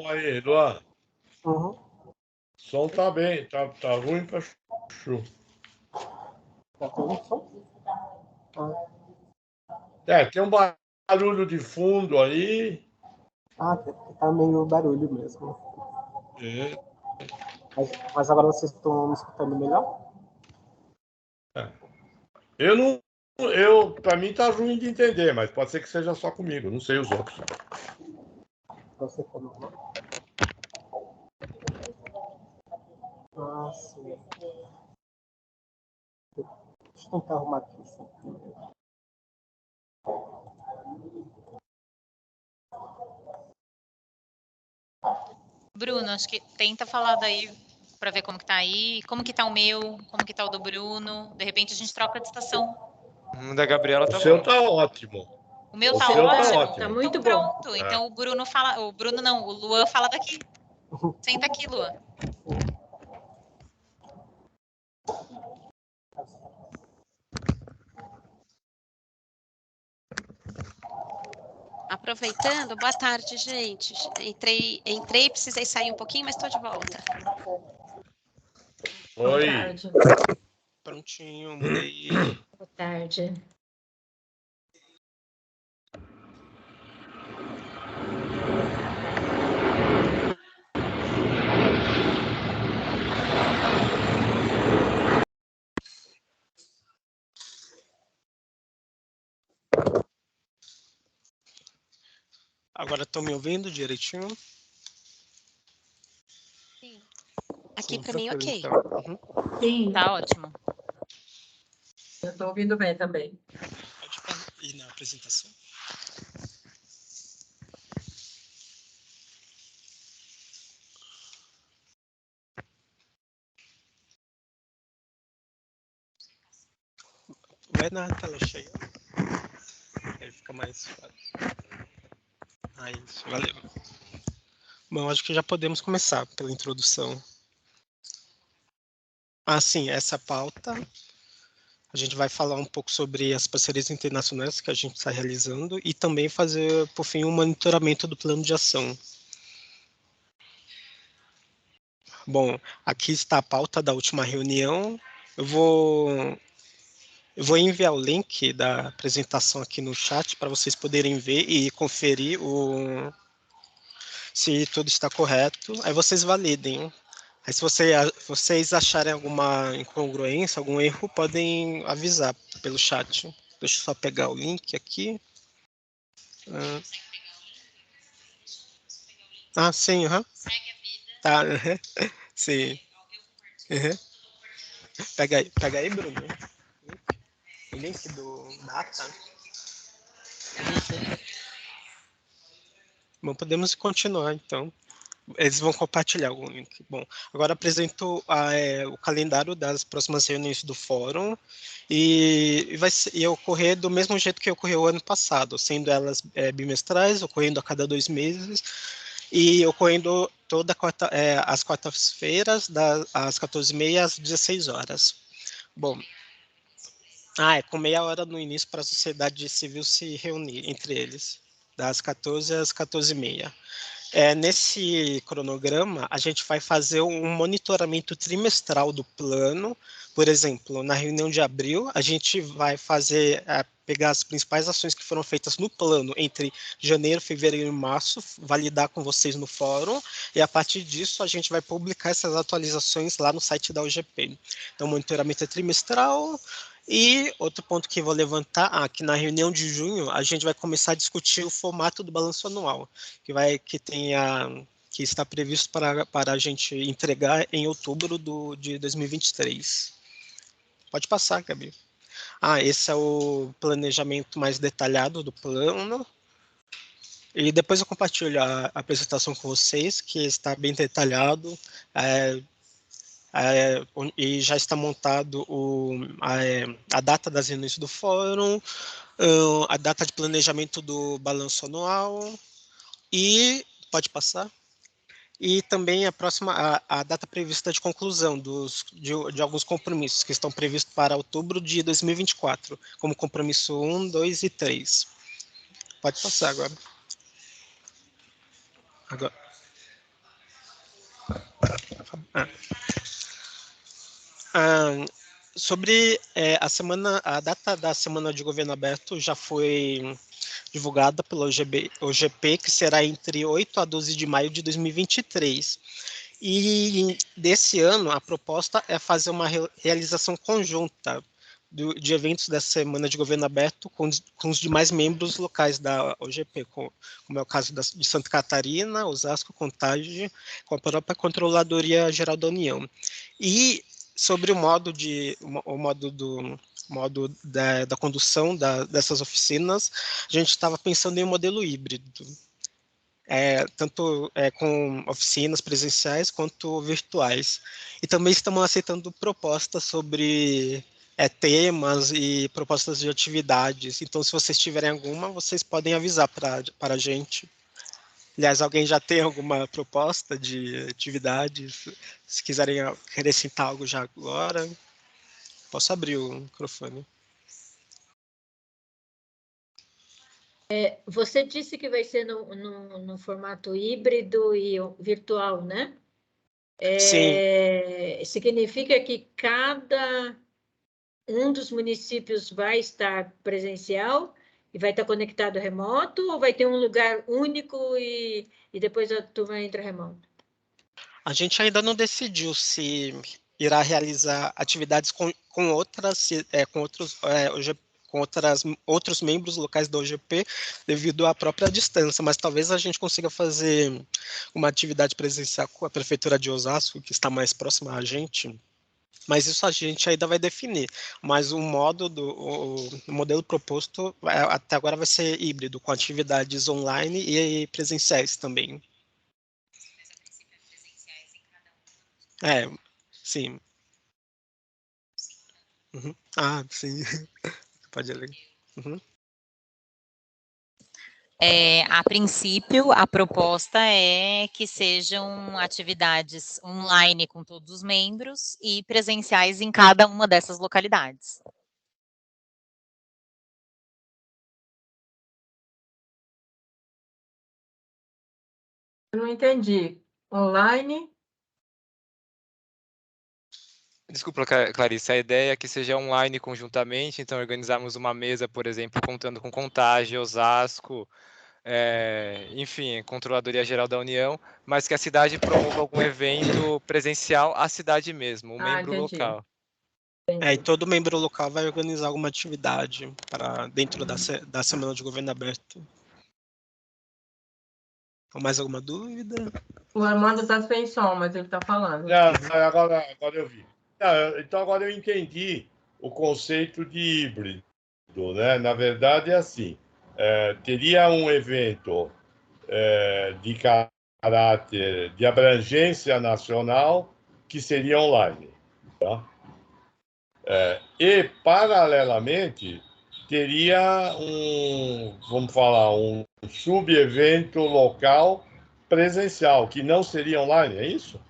aí, Luan. Uhum. O som tá bem, tá ruim pra chuchu. Tá tendo som? Tem um barulho de fundo aí. Tá meio barulho mesmo. É. Mas agora vocês estão me escutando melhor? Eu não. Pra mim tá ruim de entender, mas pode ser que seja só comigo, não sei os outros. Você tá normal? Sim. Deixa eu tentar arrumar aqui o som primeiro. Bruno, acho que tenta falar daí para ver como que tá aí, como que tá o meu, como que tá o do Bruno. De repente a gente troca de estação. O da Gabriela tá O seu bom. tá ótimo. O meu O tá seu ótimo. tá ótimo. Tá muito então, bom. pronto. Então o Bruno fala, o Bruno não, o Luan fala daqui. Senta aqui, Luan. Aproveitando, boa tarde, gente. Entrei, precisei sair um pouquinho, mas estou de volta. Oi. Boa tarde. Prontinho, mudei. Boa tarde. Agora estão me ouvindo direitinho? Sim. Aqui para tranquilo, mim, ok. então. Uhum. Sim, Tá ótimo. eu estou ouvindo bem também. Pode ir na apresentação. Vai na tela cheia. Aí fica mais fácil. Isso, valeu. Bom, acho que já podemos começar pela introdução. Sim, essa pauta. A gente vai falar um pouco sobre as parcerias internacionais que a gente está realizando e também fazer, por fim, um monitoramento do plano de ação. Bom, aqui está a pauta da última reunião. Eu vou enviar o link da apresentação aqui no chat para vocês poderem ver e conferir se tudo está correto. Aí vocês validem. Aí se vocês acharem alguma incongruência, algum erro, podem avisar pelo chat. Deixa eu só pegar o link aqui. Sim, Tá, sim. Pega aí, Bruno. O link do data. Bom, podemos continuar, então. Eles vão compartilhar o link. Bom, agora apresento o calendário das próximas reuniões do fórum e vai ocorrer do mesmo jeito que ocorreu o ano passado, sendo elas bimestrais, ocorrendo a cada 2 meses e ocorrendo às quartas-feiras, às 14h30 às 16 horas. Bom, com meia hora no início para a sociedade civil se reunir entre eles, das 14 às 14h30. Nesse cronograma, a gente vai fazer um monitoramento trimestral do plano. Por exemplo, na reunião de abril, a gente vai pegar as principais ações que foram feitas no plano entre janeiro, fevereiro e março, validar com vocês no fórum, e a partir disso a gente vai publicar essas atualizações lá no site da UGP. Então, o monitoramento é trimestral. E outro ponto que eu vou levantar, que na reunião de junho a gente vai começar a discutir o formato do balanço anual, que está previsto para a gente entregar em outubro de 2023. Pode passar, Gabi. Esse é o planejamento mais detalhado do plano. E depois eu compartilho a apresentação com vocês, que está bem detalhado. E já está montado a data das reuniões do fórum, a data de planejamento do balanço anual e, pode passar, e também a data prevista de conclusão de alguns compromissos que estão previstos para outubro de 2024, como compromisso 1, 2 e 3. Pode passar agora. Sobre a data da Semana de Governo Aberto já foi divulgada pela OGP, que será entre 8 a 12 de maio de 2023. E desse ano, a proposta é fazer uma realização conjunta de eventos da Semana de Governo Aberto com os demais membros locais da OGP, como é o caso de Santa Catarina, Osasco, Contagem, com a própria Controladoria Geral da União. E sobre o modo da condução dessas oficinas, a gente estava pensando em um modelo híbrido, tanto com oficinas presenciais quanto virtuais. E também estamos aceitando propostas sobre temas e propostas de atividades. Então, se vocês tiverem alguma, vocês podem avisar para a gente. Aliás, alguém já tem alguma proposta de atividades? Se quiserem acrescentar algo já agora, posso abrir o microfone. Você disse que vai ser no formato híbrido e virtual, né? Sim. Significa que cada um dos municípios vai estar presencial e vai estar conectado remoto, ou vai ter um lugar único e depois a turma entra remoto? A gente ainda não decidiu se irá realizar atividades com outros membros locais da OGP devido à própria distância, mas talvez a gente consiga fazer uma atividade presencial com a Prefeitura de Osasco, que está mais próxima a gente, mas isso a gente ainda vai definir. Mas o modelo proposto até agora vai ser híbrido, com atividades online e presenciais também. Sim. Uhum. Sim. Pode ler. Uhum. A princípio, a proposta é que sejam atividades online com todos os membros e presenciais em cada uma dessas localidades. Eu não entendi. Online? Desculpa, Clarice, a ideia é que seja online conjuntamente, então organizarmos uma mesa, por exemplo, contando com Contagem, Osasco, enfim, Controladoria Geral da União, mas que a cidade promova algum evento presencial à cidade mesmo, um membro entendi. local. E todo membro local vai organizar alguma atividade dentro da Semana de Governo Aberto. Mais alguma dúvida? O Armando está sem som, mas ele está falando. Agora eu vi. Então agora eu entendi o conceito de híbrido, né? Na verdade é assim, teria um evento de caráter de abrangência nacional que seria online, tá? E paralelamente teria vamos falar, um sub-evento local presencial que não seria online, é isso?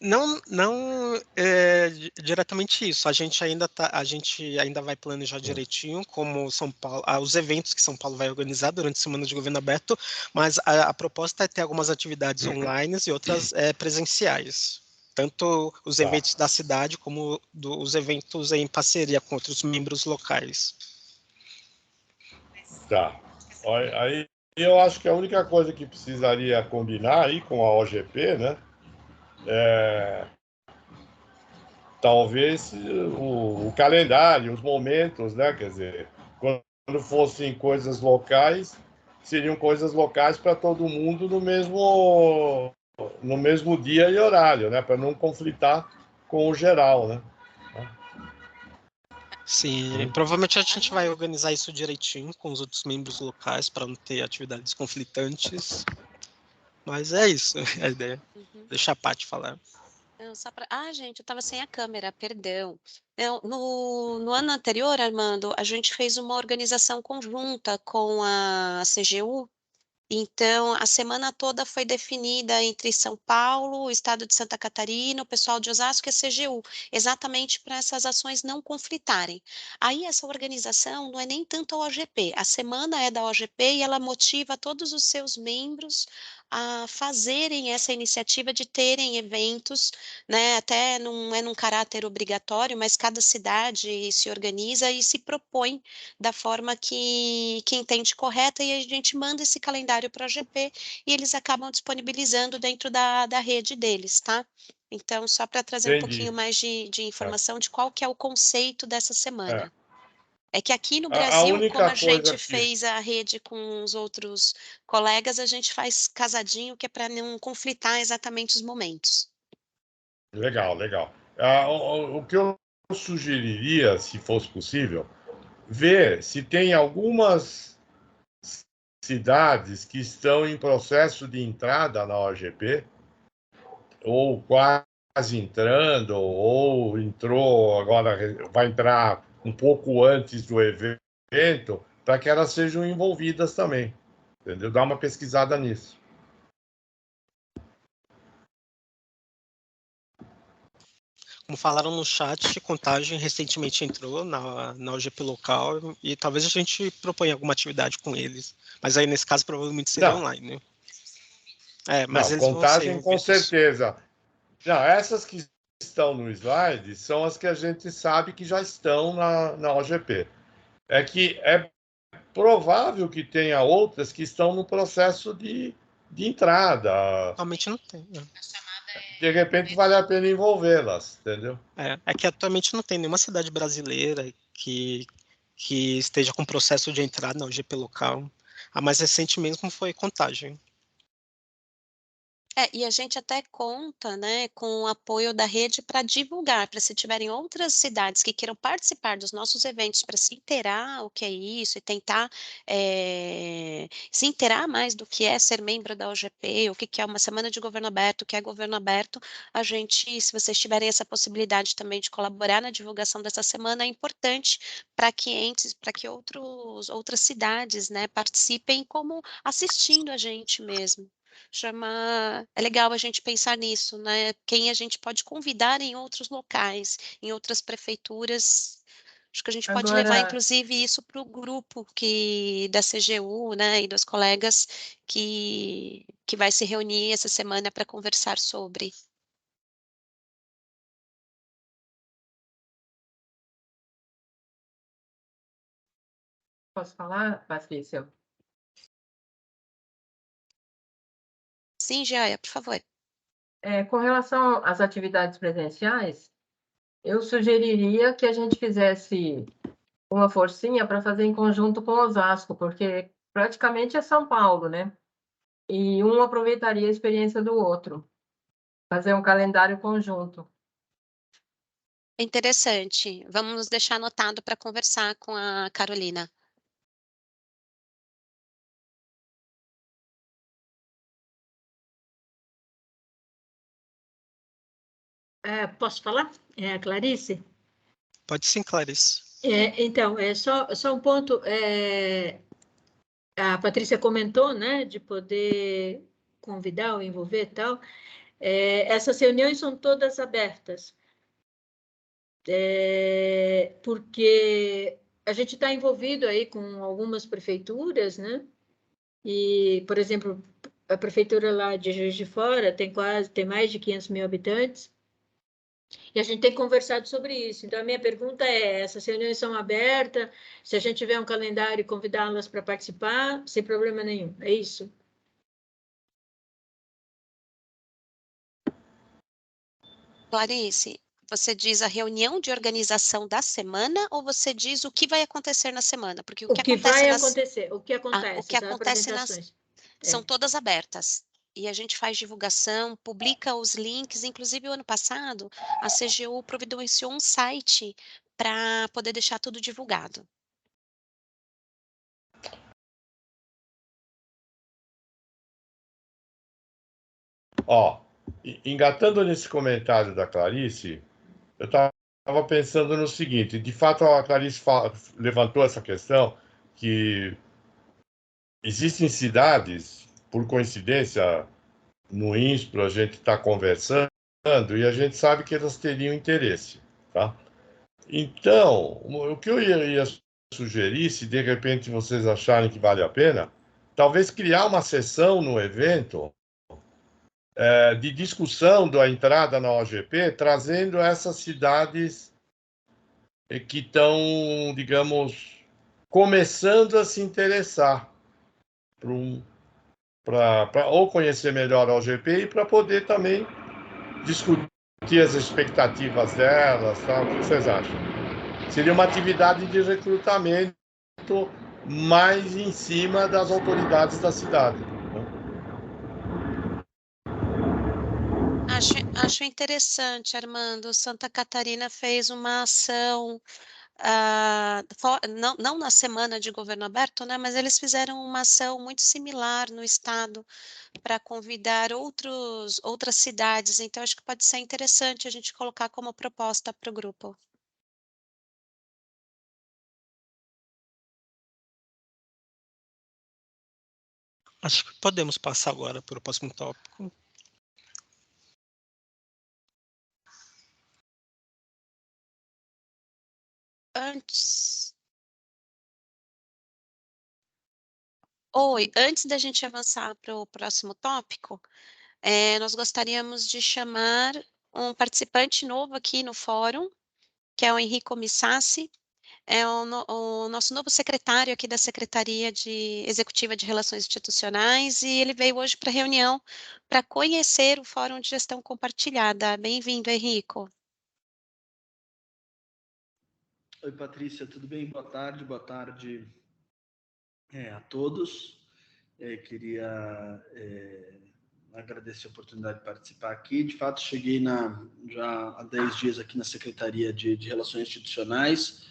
Não é diretamente isso. A gente ainda vai planejar direitinho como São Paulo, os eventos que São Paulo vai organizar durante a Semana de Governo Aberto, mas a proposta é ter algumas atividades online e outras presenciais. Tanto os eventos da cidade como os eventos em parceria com outros membros locais. Tá. Aí eu acho que a única coisa que precisaria combinar aí com a OGP, né? Talvez o calendário, os momentos, né? Quer dizer, quando fossem coisas locais, seriam coisas locais para todo mundo no mesmo dia e horário, né? Para não conflitar com o geral, né? Sim, provavelmente a gente vai organizar isso direitinho com os outros membros locais para não ter atividades conflitantes. Mas é isso a ideia. Deixa a Paty falar. Gente, eu estava sem a câmera, perdão. No ano anterior, Armando, a gente fez uma organização conjunta com a CGU. Então, a semana toda foi definida entre São Paulo, o estado de Santa Catarina, o pessoal de Osasco e a CGU, exatamente para essas ações não conflitarem. Aí, essa organização não é nem tanto a OGP, a semana é da OGP e ela motiva todos os seus membros a fazerem essa iniciativa de terem eventos, né, até não é num caráter obrigatório, mas cada cidade se organiza e se propõe da forma que entende correta, e a gente manda esse calendário para a OGP e eles acabam disponibilizando dentro da rede deles, tá? Então, só para trazer um pouquinho Entendi. mais de informação de qual que é o conceito dessa semana. É. É que aqui no A Brasil, como única a coisa gente que... fez a rede com os outros colegas, a gente faz casadinho, que é para não conflitar exatamente os momentos. Legal, legal. O que eu sugeriria, se fosse possível, ver se tem algumas cidades que estão em processo de entrada na OGP, ou quase entrando, ou entrou, agora vai entrar um pouco antes do evento, para que elas sejam envolvidas também. Entendeu? Dá uma pesquisada nisso. Como falaram no chat, Contagem recentemente entrou na OGP local e talvez a gente proponha alguma atividade com eles. Mas aí, nesse caso, provavelmente seria Não, online, né? Mas não, eles vão ser Contagem com envolvidos. certeza. Não, essas que estão no slide são as que a gente sabe que já estão na OGP. É que é provável que tenha outras que estão no processo de entrada. Atualmente não tem. De repente vale a pena envolvê-las, entendeu? É que atualmente não tem nenhuma cidade brasileira que esteja com processo de entrada na OGP local. A mais recente mesmo foi Contagem. E a gente até conta, né, com o apoio da rede para divulgar, para se tiverem outras cidades que queiram participar dos nossos eventos para se inteirar o que é isso e tentar se inteirar mais do que é ser membro da OGP, o que é uma semana de governo aberto, o que é governo aberto, a gente, se vocês tiverem essa possibilidade também de colaborar na divulgação dessa semana, é importante para que outras cidades, né, participem como assistindo a gente mesmo. É legal a gente pensar nisso, né? Quem a gente pode convidar em outros locais, em outras prefeituras. Acho que a gente pode levar, Agora, inclusive, isso para o grupo da CGU, né, e dos colegas que vai se reunir essa semana para conversar sobre. posso falar, Patrícia? Sim, Jaia, por favor. Com relação às atividades presenciais, eu sugeriria que a gente fizesse uma forcinha para fazer em conjunto com Osasco, porque praticamente é São Paulo, né? E um aproveitaria a experiência do outro, fazer um calendário conjunto. Interessante. Vamos deixar anotado para conversar com a Carolina. Posso falar? É a Clarice? Pode sim, Clarice. Então, só um ponto. A Patrícia comentou, né, de poder convidar ou envolver e tal. Essas reuniões são todas abertas, porque a gente está envolvido aí com algumas prefeituras, né? E, por exemplo, a prefeitura lá de Juiz de Fora tem mais de 500 mil habitantes, e a gente tem conversado sobre isso. Então, a minha pergunta é: essas reuniões são abertas? Se a gente tiver um calendário e convidá-las para participar, sem problema nenhum. É isso? Clarice, você diz a reunião de organização da semana ou você diz o que vai acontecer na semana? Porque O que vai acontecer, o que acontece, as apresentações. São todas abertas. E a gente faz divulgação, publica os links. Inclusive, o ano passado, a CGU providenciou um site para poder deixar tudo divulgado. Ó, engatando nesse comentário da Clarice, eu estava pensando no seguinte: de fato, a Clarice levantou essa questão que existem cidades, por coincidência, no INSPRO a gente está conversando e a gente sabe que elas teriam interesse, tá? Então, o que eu ia sugerir, se de repente vocês acharem que vale a pena, talvez criar uma sessão no evento de discussão da entrada na OGP, trazendo essas cidades que estão, digamos, começando a se interessar para ou conhecer melhor a OGP e para poder também discutir as expectativas delas, tá? O que vocês acham? Seria uma atividade de recrutamento mais em cima das autoridades da cidade. Acho interessante, Armando. Santa Catarina fez uma ação, não na semana de governo aberto, né, mas eles fizeram uma ação muito similar no estado para convidar outras cidades. Então, acho que pode ser interessante a gente colocar como proposta para o grupo. Acho que podemos passar agora para o próximo tópico. Antes da gente avançar para o próximo tópico, nós gostaríamos de chamar um participante novo aqui no fórum, que é o Henrico Missassi, é o nosso novo secretário aqui da Secretaria Executiva de Relações Institucionais, e ele veio hoje para a reunião para conhecer o Fórum de Gestão Compartilhada. Bem-vindo, Henrico. Oi, Patrícia, tudo bem? Boa tarde a todos. Queria agradecer a oportunidade de participar aqui. De fato, cheguei já há 10 dias aqui na Secretaria de Relações Institucionais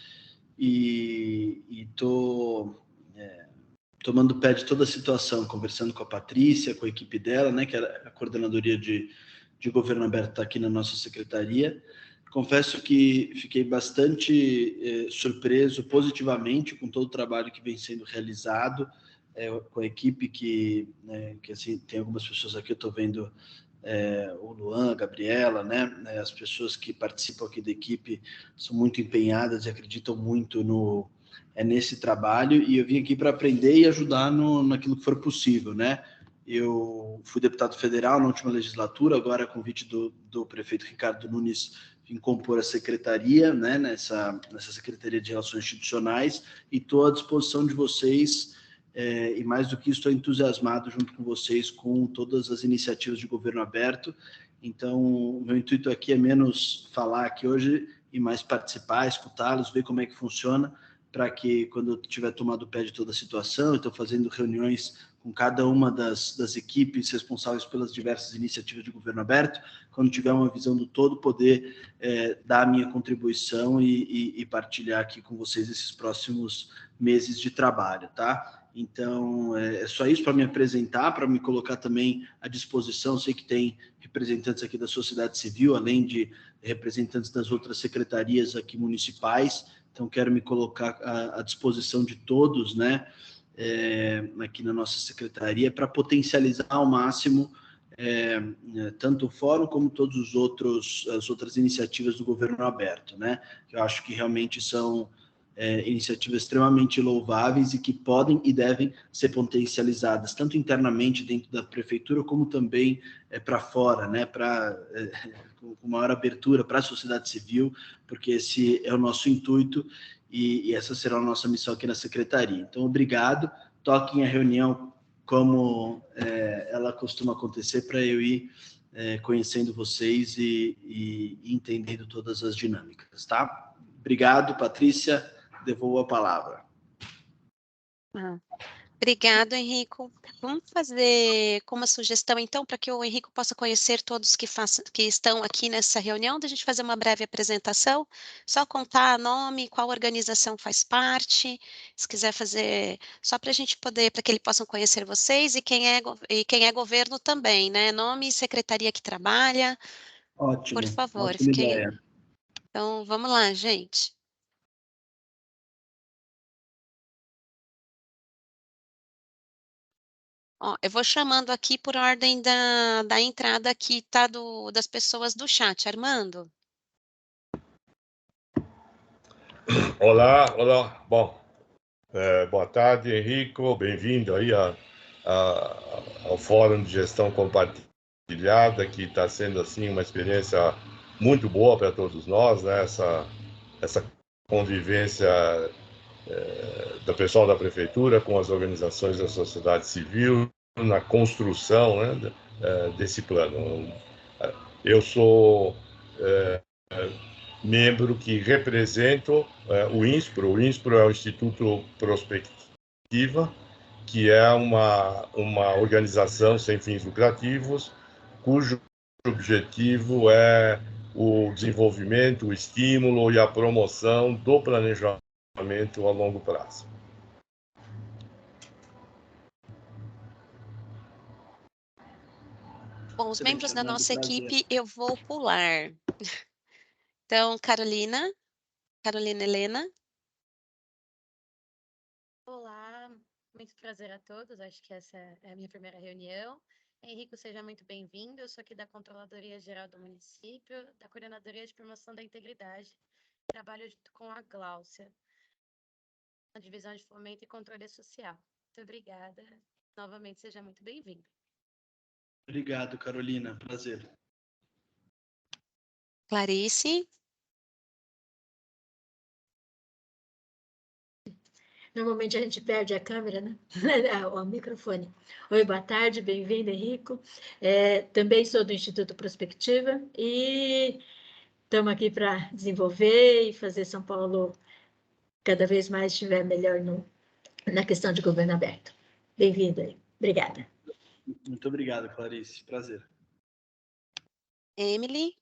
e estou tomando pé de toda a situação, conversando com a Patrícia, com a equipe dela, né, que é a coordenadoria de governo aberto aqui na nossa secretaria. Confesso que fiquei bastante surpreso positivamente com todo o trabalho que vem sendo realizado, com a equipe que assim, tem algumas pessoas aqui, eu estou vendo o Luan, a Gabriela, né, as pessoas que participam aqui da equipe são muito empenhadas e acreditam muito nesse trabalho, e eu vim aqui para aprender e ajudar naquilo que for possível, né. Eu fui deputado federal na última legislatura, agora a convite do prefeito Ricardo Nunes, vim compor a secretaria, né, nessa Secretaria de Relações Institucionais, e estou à disposição de vocês, e mais do que isso, estou entusiasmado junto com vocês com todas as iniciativas de governo aberto. Então, o meu intuito aqui é menos falar aqui hoje e mais participar, escutá-los, ver como é que funciona, para que, quando eu tiver tomado o pé de toda a situação, estou fazendo reuniões com cada uma das equipes responsáveis pelas diversas iniciativas de governo aberto, quando tiver uma visão do todo, poder dar a minha contribuição e partilhar aqui com vocês esses próximos meses de trabalho, tá? Então, é só isso para me apresentar, para me colocar também à disposição. Sei que tem representantes aqui da sociedade civil, além de representantes das outras secretarias aqui municipais, então quero me colocar à disposição de todos, né, aqui na nossa secretaria, para potencializar ao máximo tanto o fórum como todos as outras iniciativas do governo aberto, né, que eu acho que realmente são iniciativas extremamente louváveis e que podem e devem ser potencializadas, tanto internamente dentro da prefeitura, como também para fora, né, com maior abertura para a sociedade civil, porque esse é o nosso intuito e essa será a nossa missão aqui na secretaria. Então, obrigado, toquem a reunião como ela costuma acontecer, para eu ir conhecendo vocês e entendendo todas as dinâmicas, tá? Obrigado, Patrícia. Devolvo a palavra. Obrigado, Henrico. Vamos fazer com uma sugestão, então, para que o Henrico possa conhecer todos que estão aqui nessa reunião, da gente fazer uma breve apresentação, só contar nome, qual organização faz parte, se quiser fazer, só para a gente poder, para que eles possam conhecer vocês e quem é governo também, né? Nome e secretaria que trabalha. Ótimo. Por favor. Ótima ideia. Então, vamos lá, gente. Ó, eu vou chamando aqui por ordem da entrada aqui, tá, das pessoas do chat. Armando? Olá. Bom, boa tarde, Henrico. Bem-vindo aí à ao Fórum de Gestão Compartilhada, que está sendo assim uma experiência muito boa para todos nós, né? Essa convivência do pessoal da prefeitura com as organizações da sociedade civil na construção, né, desse plano. Eu sou membro que represento o INSPRO. O INSPRO é o Instituto Prospectiva, que é uma organização sem fins lucrativos, cujo objetivo é o desenvolvimento, o estímulo e a promoção do planejamento a longo prazo. Bom, os membros da Armando, nossa prazer. equipe eu vou pular. Então, Carolina Helena. Olá, muito prazer a todos. Acho que essa é a minha primeira reunião. Henrico, seja muito bem-vindo. Eu sou aqui da Controladoria Geral do Município, da Coordenadoria de Promoção da Integridade. Trabalho junto com a Gláucia, na Divisão de Fomento e Controle Social. Muito obrigada. Novamente, seja muito bem-vindo. Obrigado, Carolina. Prazer. Clarice. Normalmente a gente perde a câmera, né? O microfone. Oi, boa tarde, bem-vindo, Henrico. Também sou do Instituto Prospectiva e estamos aqui para desenvolver e fazer São Paulo cada vez mais estiver melhor na questão de governo aberto. Bem-vindo aí. Obrigada. Muito obrigado, Clarice. Prazer. Emily.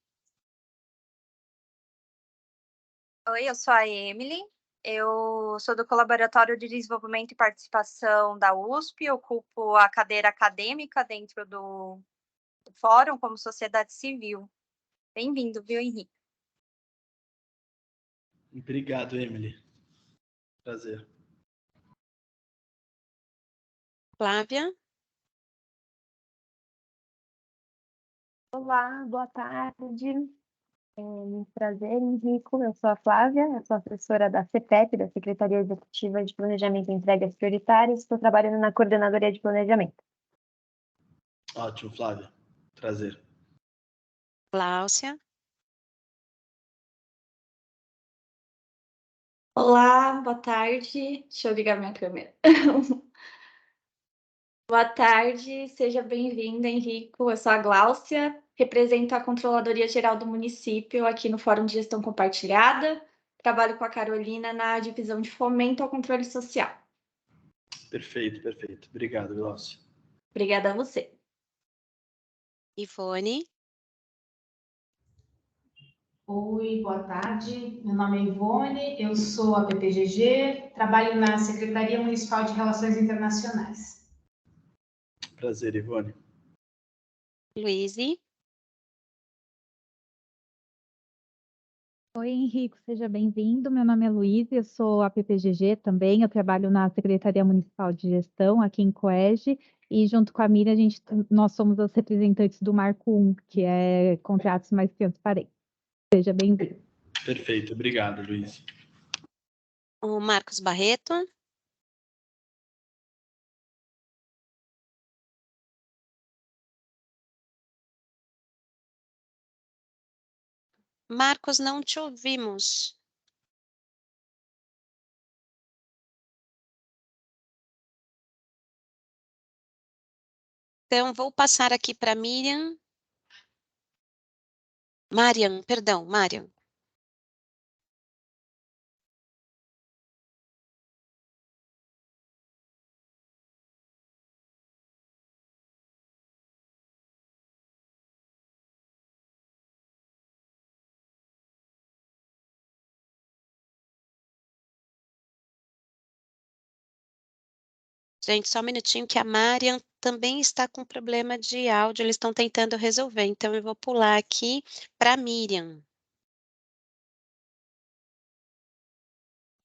Oi, eu sou a Emily. Eu sou do Colaboratório de Desenvolvimento e Participação da USP, ocupo a cadeira acadêmica dentro do Fórum como sociedade civil. Bem-vindo, viu, Henrique? Obrigado, Emily. Prazer. Flávia. Olá, boa tarde. Prazer, Henrico. Eu sou a Flávia, eu sou assessora da CEPEP, da Secretaria Executiva de Planejamento e Entregas Prioritárias. Estou trabalhando na Coordenadoria de Planejamento. Ótimo, Flávia. Prazer. Gláucia. Olá, boa tarde. Deixa eu ligar minha câmera. Boa tarde, seja bem-vinda, Henrico. Eu sou a Gláucia, represento a Controladoria Geral do Município aqui no Fórum de Gestão Compartilhada. Trabalho com a Carolina na divisão de Fomento ao Controle Social. Perfeito, perfeito. Obrigado, Gláucia. Obrigada a você. Ivone. Oi, boa tarde. Meu nome é Ivone, eu sou a PPGG, trabalho na Secretaria Municipal de Relações Internacionais. Prazer, Ivone. Luíse. Oi, Henrico, seja bem-vindo. Meu nome é Luísa, eu sou a PPGG também, eu trabalho na Secretaria Municipal de Gestão aqui em Coege e junto com a Miriam, nós somos as representantes do Marco 1, que é Contratos Mais Transparentes. Seja bem-vindo. Perfeito, obrigado, Luísa. O Marcos Barreto. Marcos, não te ouvimos. Então, vou passar aqui para Miriam. Marian, perdão, Marian. Gente, só um minutinho que a Marian também está com problema de áudio, eles estão tentando resolver, então eu vou pular aqui para a Miriam.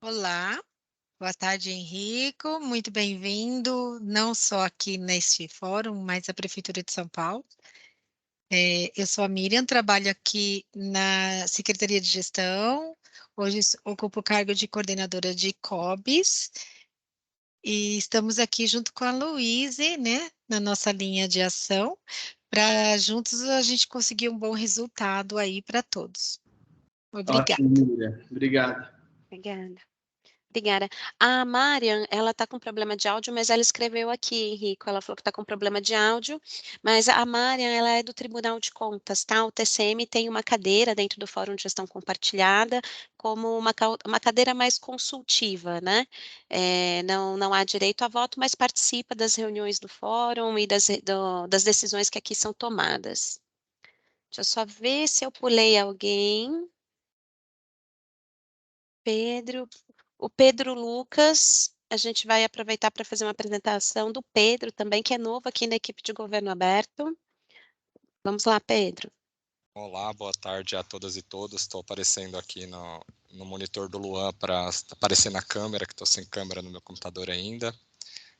Olá, boa tarde, Henrico, muito bem-vindo, não só aqui neste fórum, mas à Prefeitura de São Paulo. Eu sou a Miriam, trabalho aqui na Secretaria de Gestão, hoje ocupo o cargo de coordenadora de COBs, e estamos aqui junto com a Luíse, né, na nossa linha de ação, para juntos a gente conseguir um bom resultado aí para todos. Obrigada. Ótimo, Miriam. Obrigado. Obrigada. Obrigada. A Marian, ela está com problema de áudio, mas ela escreveu aqui, Henrico, ela falou que está com problema de áudio, mas a Marian, ela é do Tribunal de Contas, tá? O TCM tem uma cadeira dentro do Fórum de Gestão Compartilhada, como uma cadeira mais consultiva, né? Não há direito a voto, mas participa das reuniões do fórum e das decisões que aqui são tomadas. Deixa eu só ver se eu pulei alguém. Pedro, o Pedro Lucas, a gente vai aproveitar para fazer uma apresentação do Pedro também, que é novo aqui na equipe de governo aberto. Vamos lá, Pedro. Olá, boa tarde a todas e todos. Estou aparecendo aqui no monitor do Luan para aparecer na câmera, que estou sem câmera no meu computador ainda.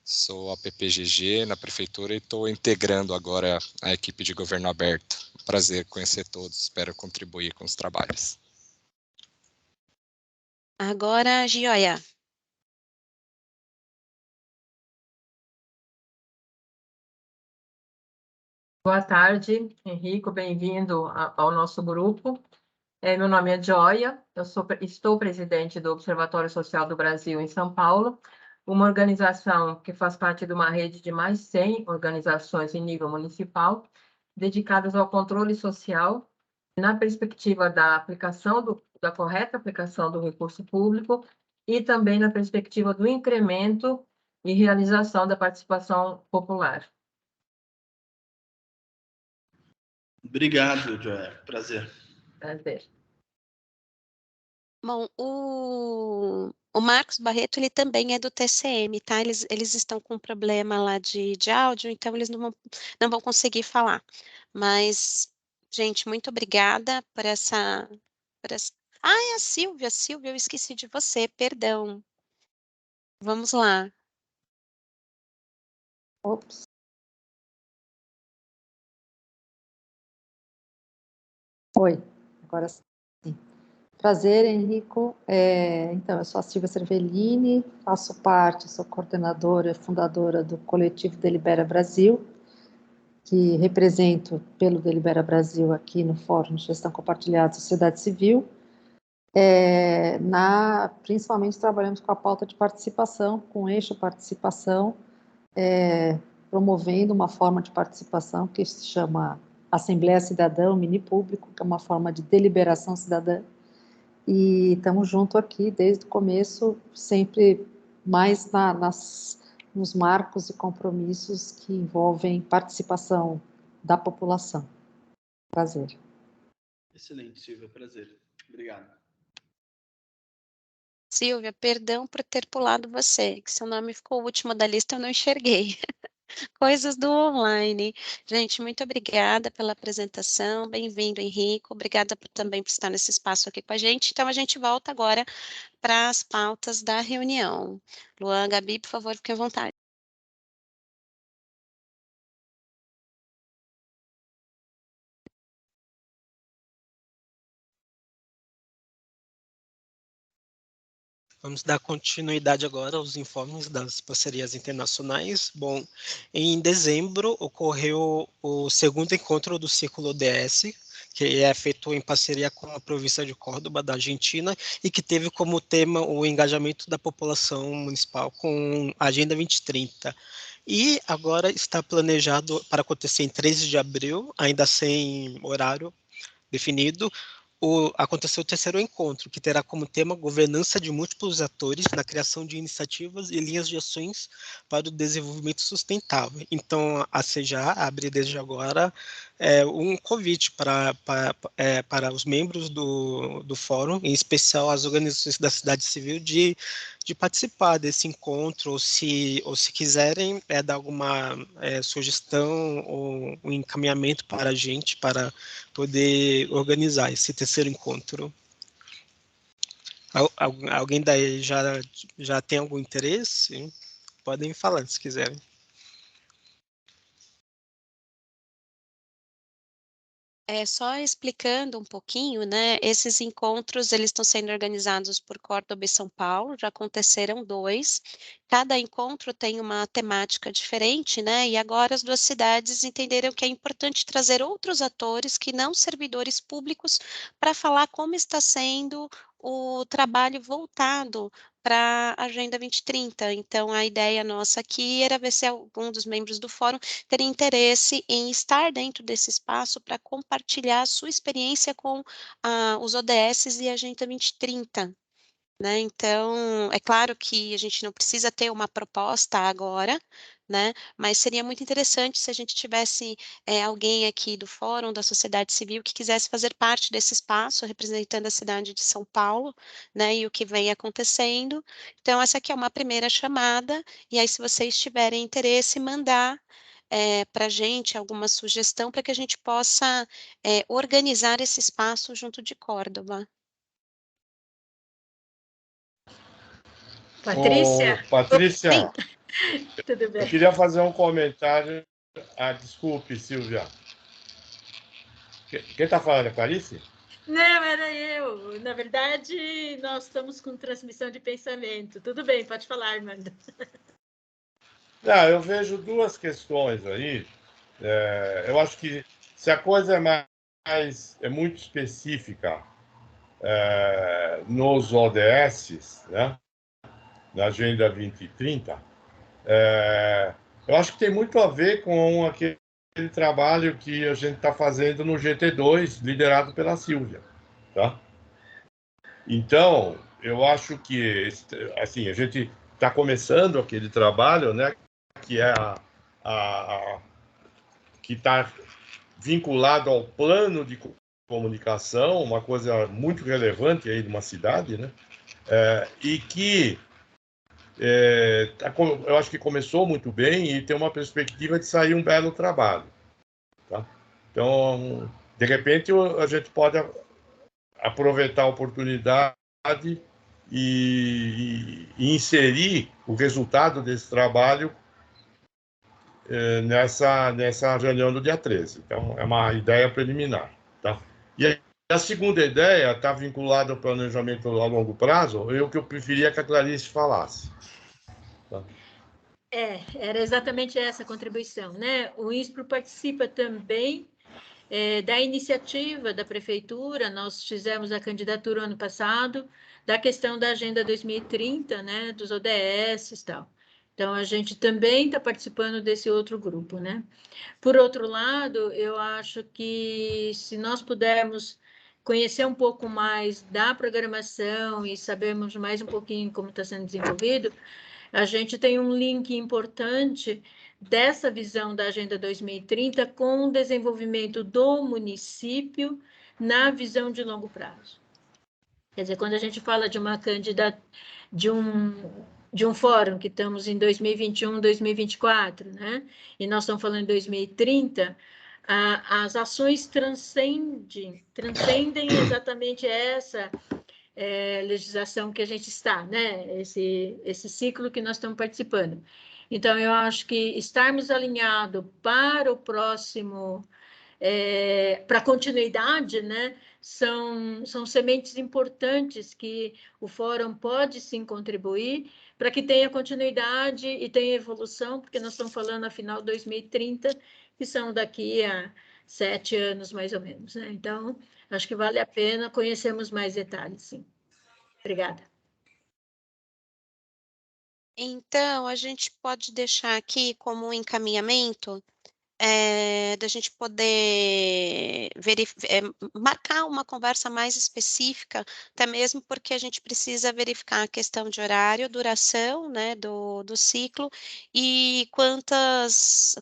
Sou a PPGG na prefeitura e estou integrando agora a equipe de governo aberto. Prazer conhecer todos, espero contribuir com os trabalhos. Agora, Gioia. Boa tarde, Henrico, bem-vindo ao nosso grupo. Meu nome é Joia, estou presidente do Observatório Social do Brasil em São Paulo, uma organização que faz parte de uma rede de mais de 100 organizações em nível municipal, dedicadas ao controle social, na perspectiva da da correta aplicação do recurso público e também na perspectiva do incremento e realização da participação popular. Obrigado, Joé. Prazer. Prazer. Bom, o Marcos Barreto, ele também é do TCM, tá? Eles estão com um problema lá de áudio, então eles não vão conseguir falar. Mas, gente, muito obrigada por essa... Ah, é a Silvia, eu esqueci de você, perdão. Vamos lá. Ops. Oi, agora sim. Prazer, Henrico. Então, eu sou a Silvia Cervellini, sou coordenadora e fundadora do coletivo Delibera Brasil, que represento pelo Delibera Brasil aqui no Fórum de Gestão Compartilhada da Sociedade Civil. Principalmente trabalhamos com a pauta de participação, com o eixo participação, promovendo uma forma de participação que se chama Assembleia Cidadã, mini público, que é uma forma de deliberação cidadã. E estamos junto aqui desde o começo, sempre mais nos marcos e compromissos que envolvem participação da população. Prazer. Excelente, Silvia, prazer. Obrigado. Silvia, perdão por ter pulado você, que seu nome ficou o último da lista, eu não enxerguei. Coisas do online. Gente, muito obrigada pela apresentação, bem-vindo, Henrico, obrigada também por estar nesse espaço aqui com a gente. Então, a gente volta agora para as pautas da reunião. Luan, Gabi, por favor, fiquem à vontade. Vamos dar continuidade agora aos informes das parcerias internacionais. Bom, em dezembro ocorreu o segundo encontro do Círculo ODS, que é feito em parceria com a província de Córdoba, da Argentina, e que teve como tema o engajamento da população municipal com a Agenda 2030. E agora está planejado para acontecer em 13 de abril, ainda sem horário definido, aconteceu o terceiro encontro, que terá como tema governança de múltiplos atores na criação de iniciativas e linhas de ações para o desenvolvimento sustentável. Então, a CEJA abre desde agora um convite para os membros do fórum, em especial as organizações da sociedade civil, de participar desse encontro, ou se quiserem dar alguma sugestão ou um encaminhamento para a gente, para poder organizar esse terceiro encontro. Alguém daí já tem algum interesse? Podem falar, se quiserem. Só explicando um pouquinho, né, esses encontros, eles estão sendo organizados por Córdoba e São Paulo, já aconteceram 2, cada encontro tem uma temática diferente, né, e agora as 2 cidades entenderam que é importante trazer outros atores que não servidores públicos, para falar como está sendo o trabalho voltado para a Agenda 2030. Então a ideia nossa aqui era ver se algum dos membros do fórum teria interesse em estar dentro desse espaço para compartilhar a sua experiência com os ODS e a Agenda 2030. Né? Então, é claro que a gente não precisa ter uma proposta agora, né? Mas seria muito interessante se a gente tivesse alguém aqui do Fórum da Sociedade Civil que quisesse fazer parte desse espaço, representando a cidade de São Paulo, né? E o que vem acontecendo. Então, essa aqui é uma primeira chamada, e aí, se vocês tiverem interesse, mandar para a gente alguma sugestão para que a gente possa organizar esse espaço junto de Córdoba. Patrícia? Patrícia, Tudo bem. eu queria fazer um comentário. Desculpe, Silvia. Quem está falando é Clarice? Não, era eu. Na verdade, nós estamos com transmissão de pensamento. Tudo bem, pode falar, Armando. Não, eu vejo 2 questões aí. Eu acho que se a coisa é muito específica nos ODS, né, na Agenda 2030, eu acho que tem muito a ver com aquele trabalho que a gente está fazendo no GT2, liderado pela Silvia. Tá? Então, eu acho que assim, a gente está começando aquele trabalho, né, que é que está vinculado ao plano de comunicação, uma coisa muito relevante aí de uma cidade, né? E que eu acho que começou muito bem e tem uma perspectiva de sair um belo trabalho. Tá? Então, de repente, a gente pode aproveitar a oportunidade e inserir o resultado desse trabalho nessa reunião do dia 13. Então, é uma ideia preliminar. Tá? E a segunda ideia está vinculada ao planejamento a longo prazo, o que eu preferia que a Clarice falasse. Tá? Era exatamente essa a contribuição, né? O INSPRO participa também da iniciativa da Prefeitura, nós fizemos a candidatura ano passado, da questão da Agenda 2030, né? Dos ODS e tal. Então, a gente também está participando desse outro grupo, né? Por outro lado, eu acho que se nós pudermos conhecer um pouco mais da programação e sabermos mais um pouquinho como está sendo desenvolvido, a gente tem um link importante dessa visão da Agenda 2030 com o desenvolvimento do município na visão de longo prazo. Quer dizer, quando a gente fala de uma candidata, de um fórum que estamos em 2021, 2024, né? E nós estamos falando em 2030, as ações transcendem exatamente essa legislação que a gente está, né? Esse ciclo que nós estamos participando. Então, eu acho que estarmos alinhados para o próximo, para a continuidade, né? São sementes importantes que o fórum pode sim contribuir para que tenha continuidade e tenha evolução, porque nós estamos falando, afinal, 2030, que são daqui a 7 anos, mais ou menos, né? Então, acho que vale a pena conhecermos mais detalhes, sim. Obrigada. Então, a gente pode deixar aqui como um encaminhamento da gente poder marcar uma conversa mais específica, até mesmo porque a gente precisa verificar a questão de horário, duração, né, do ciclo e quantas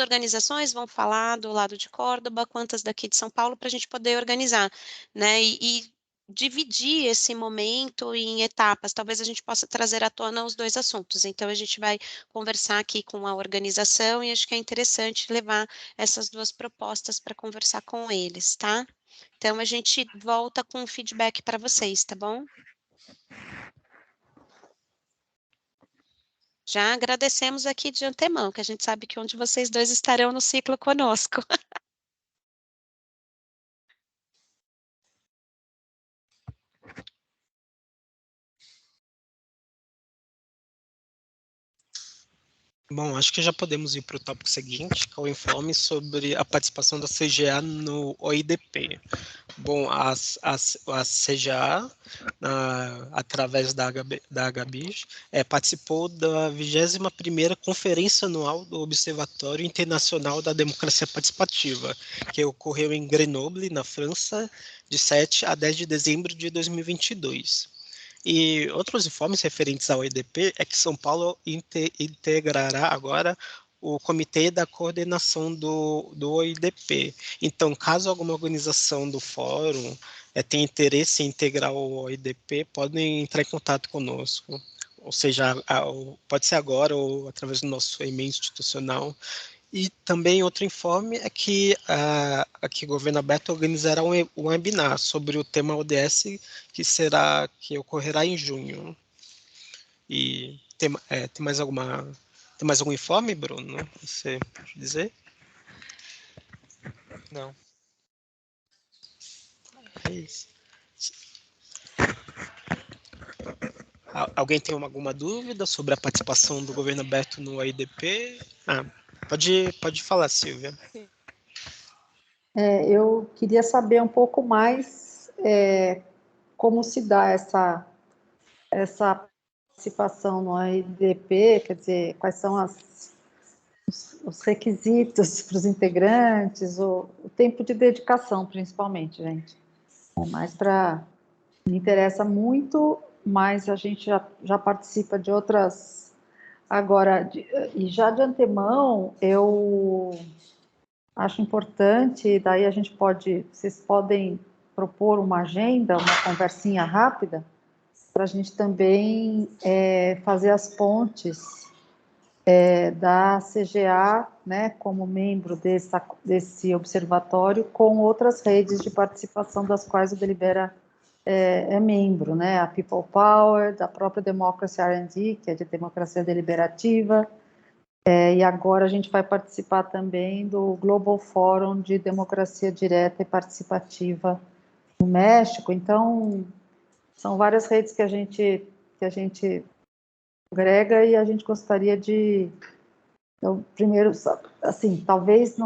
organizações vão falar do lado de Córdoba, quantas daqui de São Paulo, para a gente poder organizar, né, e dividir esse momento em etapas, talvez a gente possa trazer à tona os 2 assuntos, então a gente vai conversar aqui com a organização e acho que é interessante levar essas 2 propostas para conversar com eles, tá? Então a gente volta com feedback para vocês, tá bom? Já agradecemos aqui de antemão, que a gente sabe que onde vocês 2 estarão no ciclo conosco. Bom, acho que já podemos ir para o tópico seguinte, que é o informe sobre a participação da CGA no OIDP. Bom, a CGA, através da HBIJ, participou da 21ª Conferência Anual do Observatório Internacional da Democracia Participativa, que ocorreu em Grenoble, na França, de 7 a 10 de dezembro de 2022. E outros informes referentes ao EDP é que São Paulo integrará agora o Comitê da Coordenação do OIDP. Então, caso alguma organização do fórum tenha interesse em integrar o OIDP, podem entrar em contato conosco. Ou seja, pode ser agora ou através do nosso e-mail institucional. E também outro informe é que aqui o Governo Aberto organizará um webinar sobre o tema ODS que ocorrerá em junho. E tem mais algum informe, Bruno? Você pode dizer? Não. É isso. Alguém tem alguma dúvida sobre a participação do Governo Aberto no AIDP? Pode falar, Silvia. Eu queria saber um pouco mais como se dá essa participação no AIDP, quer dizer, quais são os requisitos para os integrantes, o tempo de dedicação, principalmente, gente. Mais para... Me interessa muito, mas a gente já participa de outras... Agora, e já de antemão, eu acho importante, daí vocês podem propor uma agenda, uma conversinha rápida, para a gente também fazer as pontes da CGA, né, como membro desse observatório, com outras redes de participação das quais o Delibera é membro, né, a People Power, da própria Democracy R&D, que é de democracia deliberativa, e agora a gente vai participar também do Global Forum de Democracia Direta e Participativa no México. Então, são várias redes que a gente agrega e a gente gostaria de... Então, primeiro, assim, talvez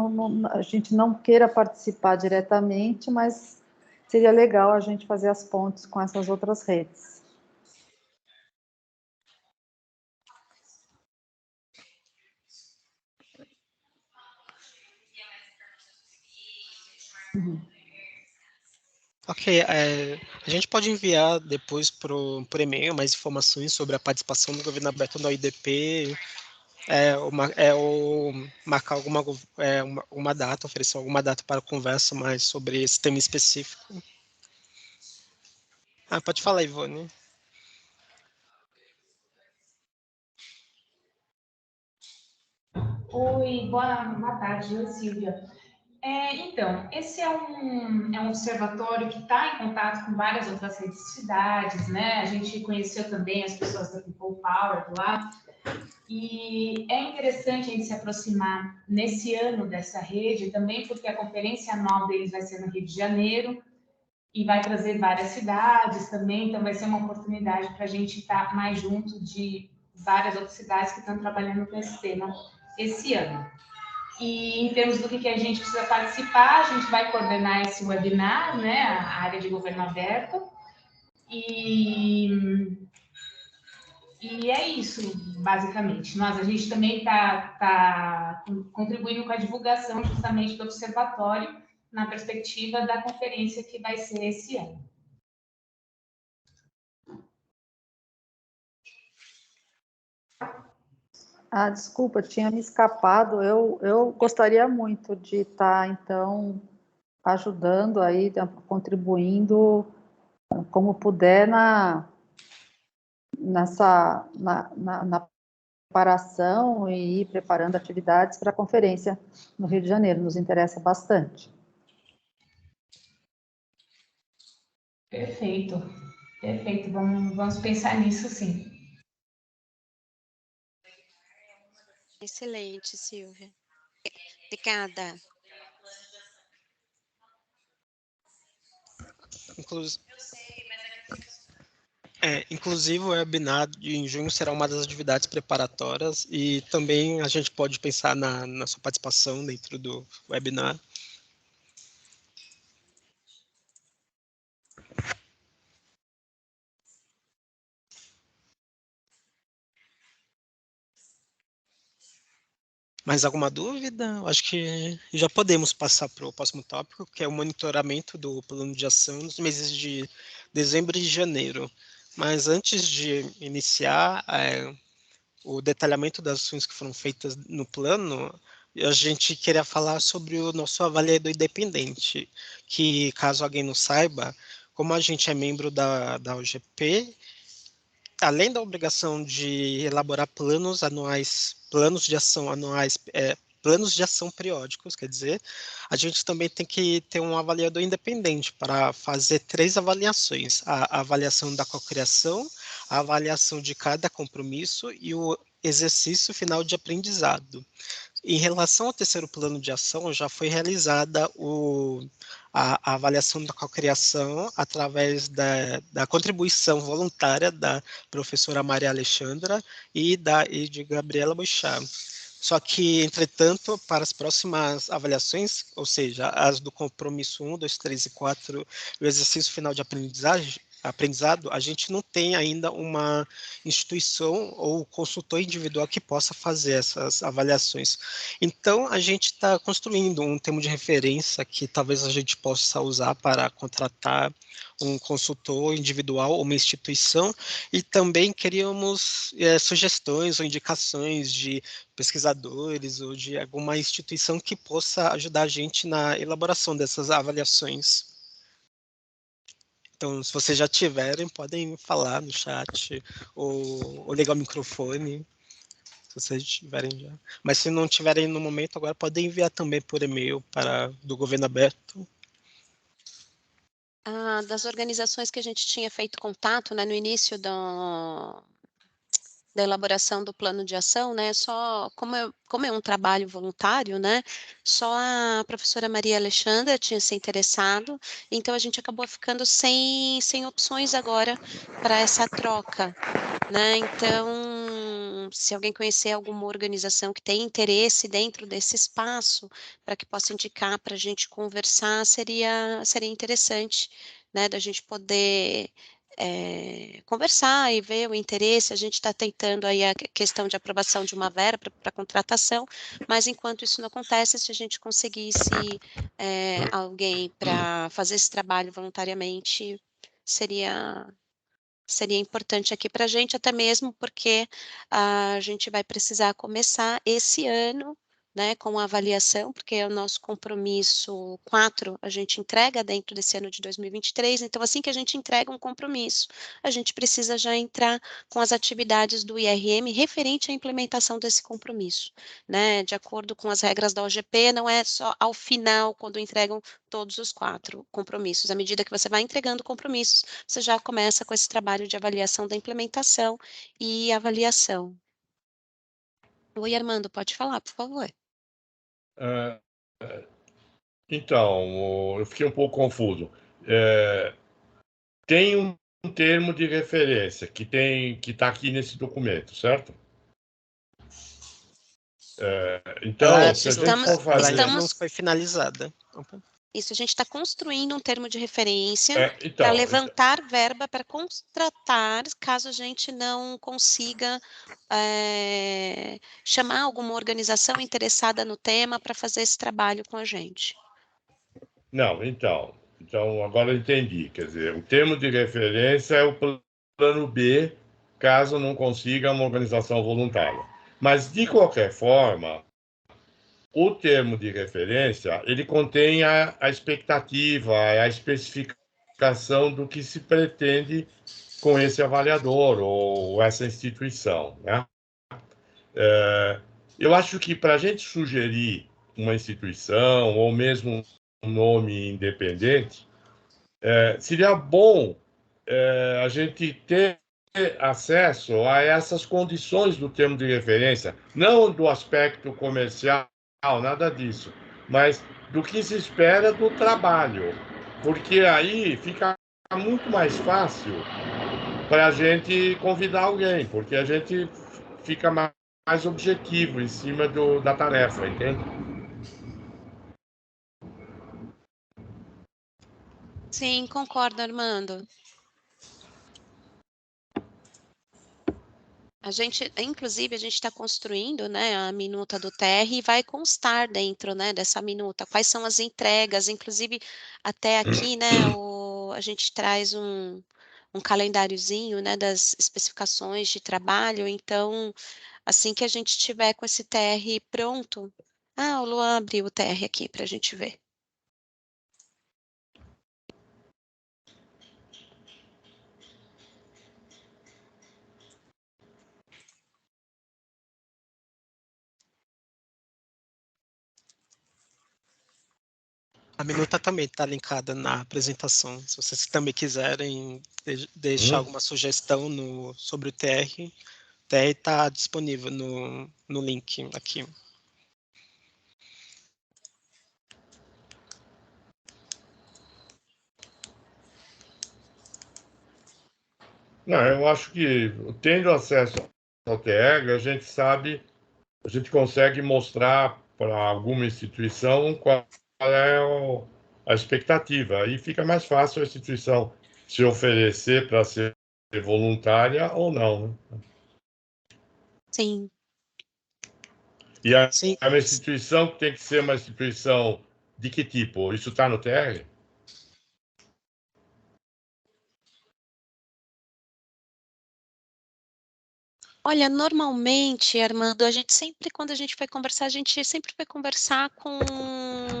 a gente não queira participar diretamente, mas seria legal a gente fazer as pontes com essas outras redes. Ok, a gente pode enviar depois por e-mail mais informações sobre a participação do Governo Aberto no OIDP, ou marcar uma data, oferecer alguma data para conversa mais sobre esse tema específico. Pode falar, Ivone. Oi, boa tarde, eu, Silvia. Então, esse é um observatório que está em contato com várias outras redes de cidades, né? A gente conheceu também as pessoas da People Power lá, e é interessante a gente se aproximar nesse ano dessa rede também, porque a conferência anual deles vai ser no Rio de Janeiro e vai trazer várias cidades também, então vai ser uma oportunidade para a gente estar mais junto de várias outras cidades que estão trabalhando com esse tema esse ano. E em termos do que a gente precisa participar, a gente vai coordenar esse webinar, né, a área de governo aberto, e é isso, basicamente. A gente também está contribuindo com a divulgação justamente do observatório na perspectiva da conferência que vai ser esse ano. Desculpa, tinha me escapado. Eu gostaria muito de estar, então, ajudando aí, contribuindo como puder na preparação e ir preparando atividades para a conferência no Rio de Janeiro. Nos interessa bastante. Perfeito, perfeito. Vamos pensar nisso, sim. Excelente, Silvia. Obrigada. Inclusive, o webinar em junho será uma das atividades preparatórias e também a gente pode pensar na sua participação dentro do webinar. Mais alguma dúvida? Acho que já podemos passar para o próximo tópico, que é o monitoramento do plano de ação nos meses de dezembro e janeiro. Mas antes de iniciar o detalhamento das ações que foram feitas no plano, a gente queria falar sobre o nosso avaliador independente, que, caso alguém não saiba, como a gente é membro da OGP, além da obrigação de elaborar planos anuais, planos de ação anuais, planos de ação periódicos, quer dizer, a gente também tem que ter um avaliador independente para fazer 3 avaliações: a avaliação da cocriação, a avaliação de cada compromisso e o exercício final de aprendizado. Em relação ao terceiro plano de ação, já foi realizada a avaliação da cocriação através da contribuição voluntária da professora Maria Alexandra e de Gabriela Boixá. Só que, entretanto, para as próximas avaliações, ou seja, as do compromisso 1, 2, 3 e 4, o exercício final de aprendizado, a gente não tem ainda uma instituição ou consultor individual que possa fazer essas avaliações. Então, a gente está construindo um termo de referência que talvez a gente possa usar para contratar um consultor individual ou uma instituição, e também queríamos sugestões ou indicações de pesquisadores ou de alguma instituição que possa ajudar a gente na elaboração dessas avaliações. Então, se vocês já tiverem, podem falar no chat ou ligar o microfone, se vocês tiverem já. Mas se não tiverem no momento, agora podem enviar também por e-mail do Governo Aberto. Das organizações que a gente tinha feito contato, né, no início da elaboração do plano de ação, né, só como é um trabalho voluntário, né, só a professora Maria Alexandra tinha se interessado, então a gente acabou ficando sem opções agora para essa troca, né, então, se alguém conhecer alguma organização que tem interesse dentro desse espaço, para que possa indicar para a gente conversar, seria interessante, né, da gente poder conversar e ver o interesse. A gente está tentando aí a questão de aprovação de uma verba para contratação, mas enquanto isso não acontece, se a gente conseguisse alguém para fazer esse trabalho voluntariamente, seria importante aqui para a gente, até mesmo porque a gente vai precisar começar esse ano, né, com a avaliação, porque é o nosso compromisso 4, a gente entrega dentro desse ano de 2023, então assim que a gente entrega um compromisso, a gente precisa já entrar com as atividades do IRM referente à implementação desse compromisso, né, de acordo com as regras da OGP, não é só ao final, quando entregam todos os 4 compromissos, à medida que você vai entregando compromissos, você já começa com esse trabalho de avaliação da implementação e avaliação. Oi, Armando, pode falar, por favor. Então, eu fiquei um pouco confuso. Tem um termo de referência que está aqui nesse documento, certo? Então, se a gente for fazer... não foi finalizada. Isso, a gente está construindo um termo de referência para levantar verba para contratar, caso a gente não consiga chamar alguma organização interessada no tema para fazer esse trabalho com a gente. Não, então agora eu entendi. Quer dizer, o termo de referência é o plano B, caso não consiga uma organização voluntária. Mas, de qualquer forma, o termo de referência, ele contém a expectativa, a especificação do que se pretende com esse avaliador ou essa instituição, né? Eu acho que para a gente sugerir uma instituição ou mesmo um nome independente, seria bom a gente ter acesso a essas condições do termo de referência, não do aspecto comercial, nada disso, mas do que se espera do trabalho, porque aí fica muito mais fácil para a gente convidar alguém, porque a gente fica mais objetivo em cima da tarefa, entende? Sim, concordo, Armando. Inclusive, a gente está construindo, né, a minuta do TR e vai constar dentro, né, dessa minuta quais são as entregas, inclusive até aqui, né, a gente traz um calendáriozinho, né, das especificações de trabalho, então, assim que a gente tiver com esse TR pronto, o Luan abriu o TR aqui para a gente ver. A minuta também está linkada na apresentação. Se vocês também quiserem deixar alguma sugestão sobre o TR está disponível no link aqui. Não, eu acho que tendo acesso ao TR, a gente consegue mostrar para alguma instituição qual é a expectativa. Aí fica mais fácil a instituição se oferecer para ser voluntária ou não, né? Sim. E é uma instituição que tem que ser uma instituição de que tipo? Isso está no TR? Olha, normalmente, Armando, quando a gente foi conversar, a gente sempre foi conversar com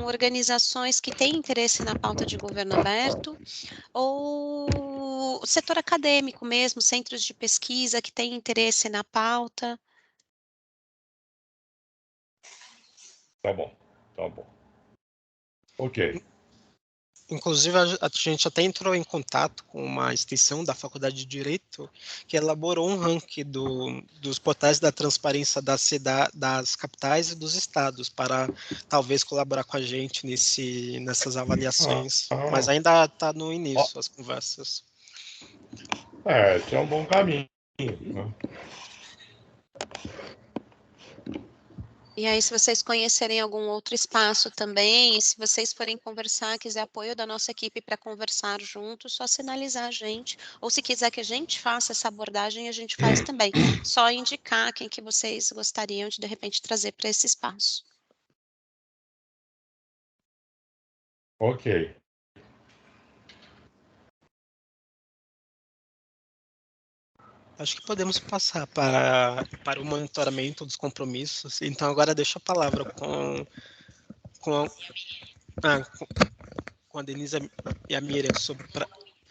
organizações que têm interesse na pauta de governo aberto, ou setor acadêmico mesmo, centros de pesquisa que têm interesse na pauta. Tá bom, tá bom. Ok. Inclusive, a gente até entrou em contato com uma extensão da Faculdade de Direito que elaborou um ranking dos portais da transparência das capitais e dos estados para talvez colaborar com a gente nessas avaliações. Mas ainda está no início as conversas. Esse é um bom caminho, né? E aí, se vocês conhecerem algum outro espaço também, e se vocês forem conversar, quiser apoio da nossa equipe para conversar juntos, só sinalizar a gente. Ou se quiser que a gente faça essa abordagem, a gente faz também. Só indicar quem que vocês gostariam de repente, trazer para esse espaço. Ok. Acho que podemos passar para o monitoramento dos compromissos. Então, agora deixo a palavra com a Denise e a Miriam,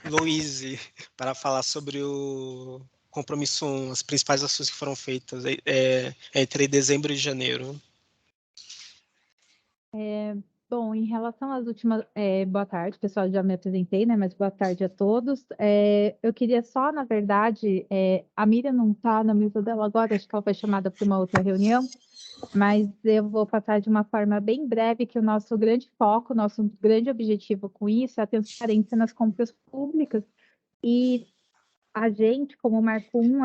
Luíse, para falar sobre o compromisso 1, as principais ações que foram feitas entre dezembro e janeiro. Bom, em relação às últimas. Boa tarde, pessoal, já me apresentei, né? Mas boa tarde a todos. Eu queria só, na verdade, a Miriam não está na mesa dela agora, acho que ela foi chamada para uma outra reunião, mas eu vou passar de uma forma bem breve que o nosso grande foco, nosso grande objetivo com isso é a transparência nas compras públicas. E a gente, como Marco 1,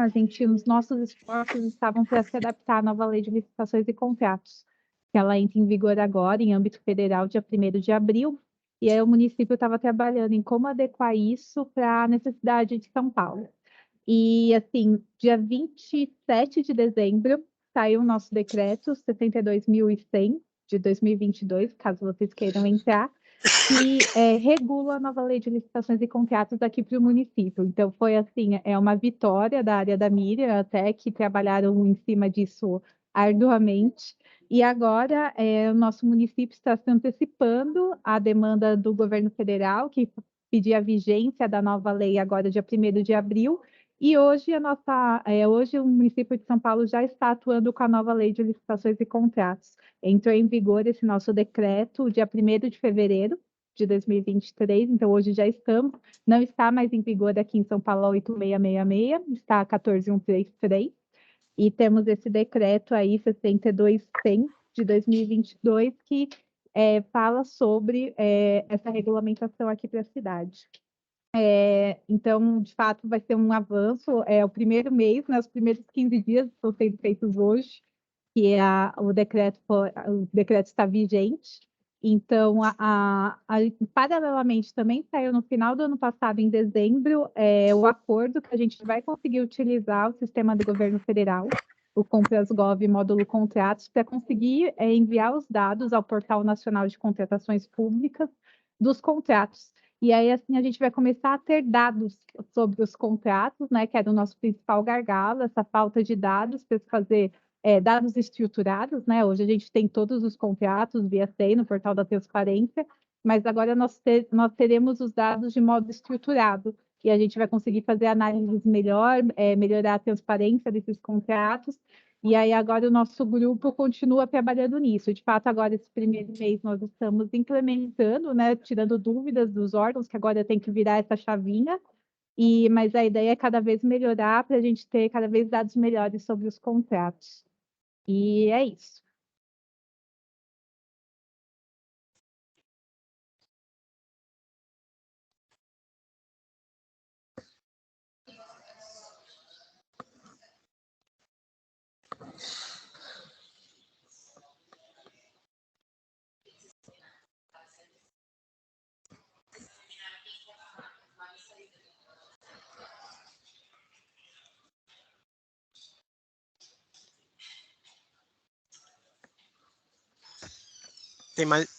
os nossos esforços estavam para se adaptar à nova lei de licitações e contratos, que ela entra em vigor agora, em âmbito federal, dia 1º de abril, e aí o município estava trabalhando em como adequar isso para a necessidade de São Paulo. E, assim, dia 27 de dezembro, saiu o nosso decreto 62.100 de 2022, caso vocês queiram entrar, que regula a nova lei de licitações e contratos aqui para o município. Então, foi assim, uma vitória da área da Miriam, até que trabalharam em cima disso arduamente. E agora, o nosso município está se antecipando à demanda do governo federal, que pedia a vigência da nova lei agora, dia 1º de abril, e hoje, hoje o município de São Paulo já está atuando com a nova lei de licitações e contratos. Entrou em vigor esse nosso decreto dia 1º de fevereiro de 2023, então hoje já estamos, não está mais em vigor aqui em São Paulo 8666, está 14133, e temos esse decreto aí 62.100 de 2022 que fala sobre essa regulamentação aqui para a cidade. Então, de fato, vai ser um avanço. É o primeiro mês, né, os primeiros 15 dias estão sendo feitos hoje, que o decreto está vigente. Então, paralelamente, também saiu no final do ano passado, em dezembro, o acordo que a gente vai conseguir utilizar o sistema do governo federal, o Compras.gov módulo contratos, para conseguir enviar os dados ao Portal Nacional de Contratações Públicas dos contratos. E aí, assim, a gente vai começar a ter dados sobre os contratos, né, que é do nosso principal gargalo, essa falta de dados para fazer dados estruturados, né? Hoje a gente tem todos os contratos via SEI no portal da transparência, mas agora nós teremos os dados de modo estruturado e a gente vai conseguir fazer análises melhor, melhorar a transparência desses contratos. E aí agora o nosso grupo continua trabalhando nisso. De fato, agora esse primeiro mês nós estamos implementando, né? Tirando dúvidas dos órgãos, que agora tem que virar essa chavinha. Mas a ideia é cada vez melhorar para a gente ter cada vez dados melhores sobre os contratos. E é isso.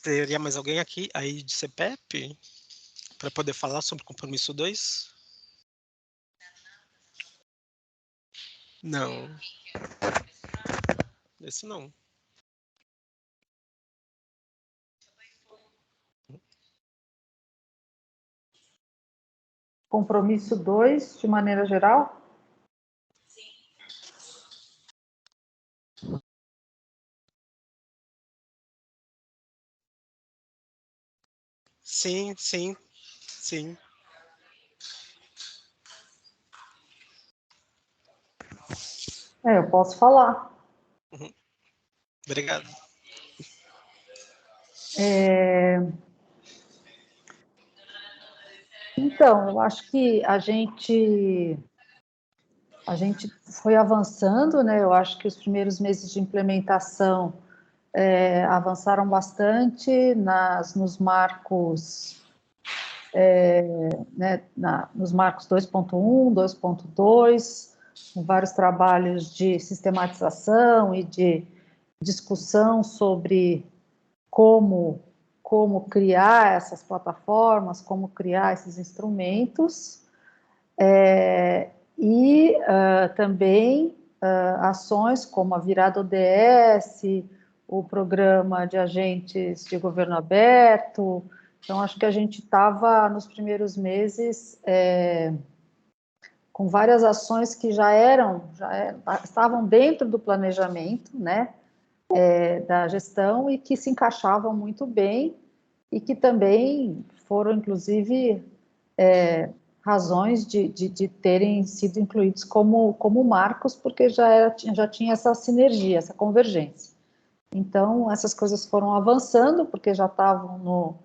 Teria mais alguém aqui aí de CPEP para poder falar sobre o compromisso 2? Não. Esse não. Compromisso 2, de maneira geral? Sim, sim, sim. Eu posso falar. Obrigado. Então, eu acho que a gente foi avançando, né? Eu acho que os primeiros meses de implementação avançaram bastante nos marcos, né, nos marcos 2.1, 2.2, com vários trabalhos de sistematização e de discussão sobre como criar essas plataformas, como criar esses instrumentos, também ações como a virada ODS, o programa de agentes de governo aberto. Então, acho que a gente estava, nos primeiros meses, com várias ações que já estavam dentro do planejamento, né, da gestão e que se encaixavam muito bem e que também foram, inclusive, razões de terem sido incluídos como marcos, porque já tinha essa sinergia, essa convergência. Então, essas coisas foram avançando, porque já estavam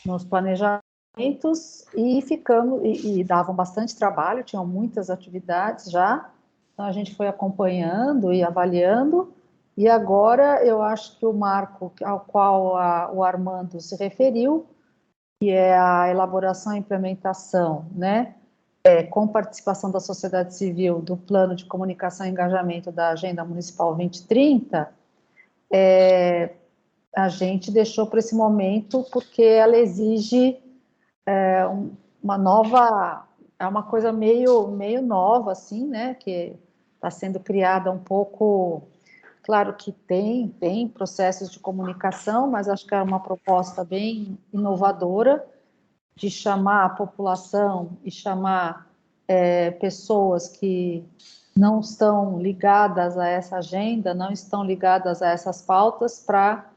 nos planejamentos e davam bastante trabalho, tinham muitas atividades já, então a gente foi acompanhando e avaliando, e agora eu acho que o marco ao qual o Armando se referiu, que é a elaboração e implementação, né, com participação da sociedade civil, do Plano de Comunicação e Engajamento da Agenda Municipal 2030, a gente deixou para esse momento porque ela exige uma nova, uma coisa meio nova, assim, né, que está sendo criada um pouco. Claro que tem processos de comunicação, mas acho que é uma proposta bem inovadora de chamar a população e chamar pessoas que não estão ligadas a essa agenda, não estão ligadas a essas pautas, para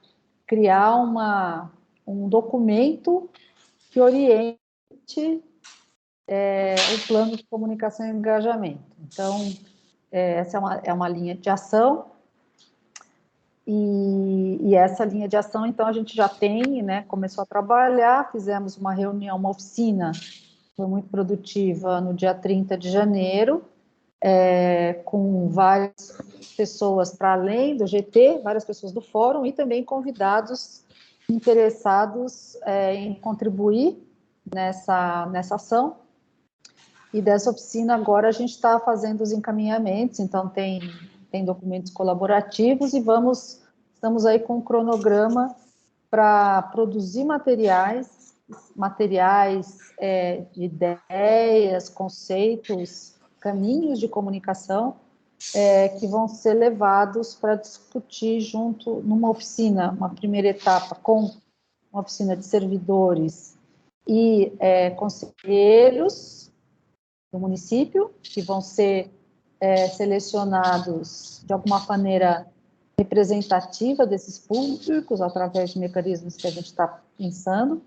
criar um documento que oriente o plano de comunicação e engajamento. Então, essa é uma linha de ação. E essa linha de ação, então, a gente já tem, né, começou a trabalhar, fizemos uma reunião, uma oficina foi muito produtiva no dia 30 de janeiro, com várias pessoas para além do GT, várias pessoas do fórum e também convidados interessados em contribuir nessa ação. E dessa oficina agora a gente está fazendo os encaminhamentos, então tem documentos colaborativos e estamos aí com um cronograma para produzir materiais de ideias, conceitos, caminhos de comunicação que vão ser levados para discutir junto numa oficina, uma primeira etapa com uma oficina de servidores e conselheiros do município, que vão ser selecionados de alguma maneira representativa desses públicos, através de mecanismos que a gente está pensando,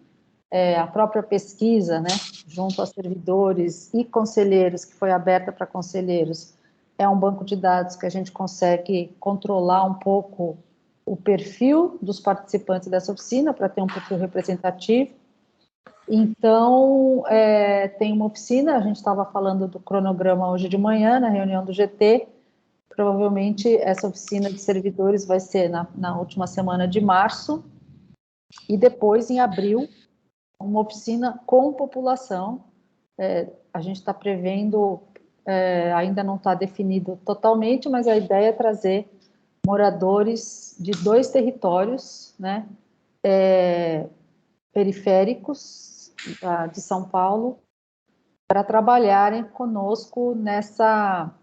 a própria pesquisa, né, junto a servidores e conselheiros, que foi aberta para conselheiros, é um banco de dados que a gente consegue controlar um pouco o perfil dos participantes dessa oficina, para ter um perfil representativo. Então, tem uma oficina, a gente estava falando do cronograma hoje de manhã, na reunião do GT, provavelmente essa oficina de servidores vai ser na última semana de março, e depois, em abril, uma oficina com população. A gente está prevendo, ainda não está definido totalmente, mas a ideia é trazer moradores de 2 territórios, né, periféricos de São Paulo, para trabalharem conosco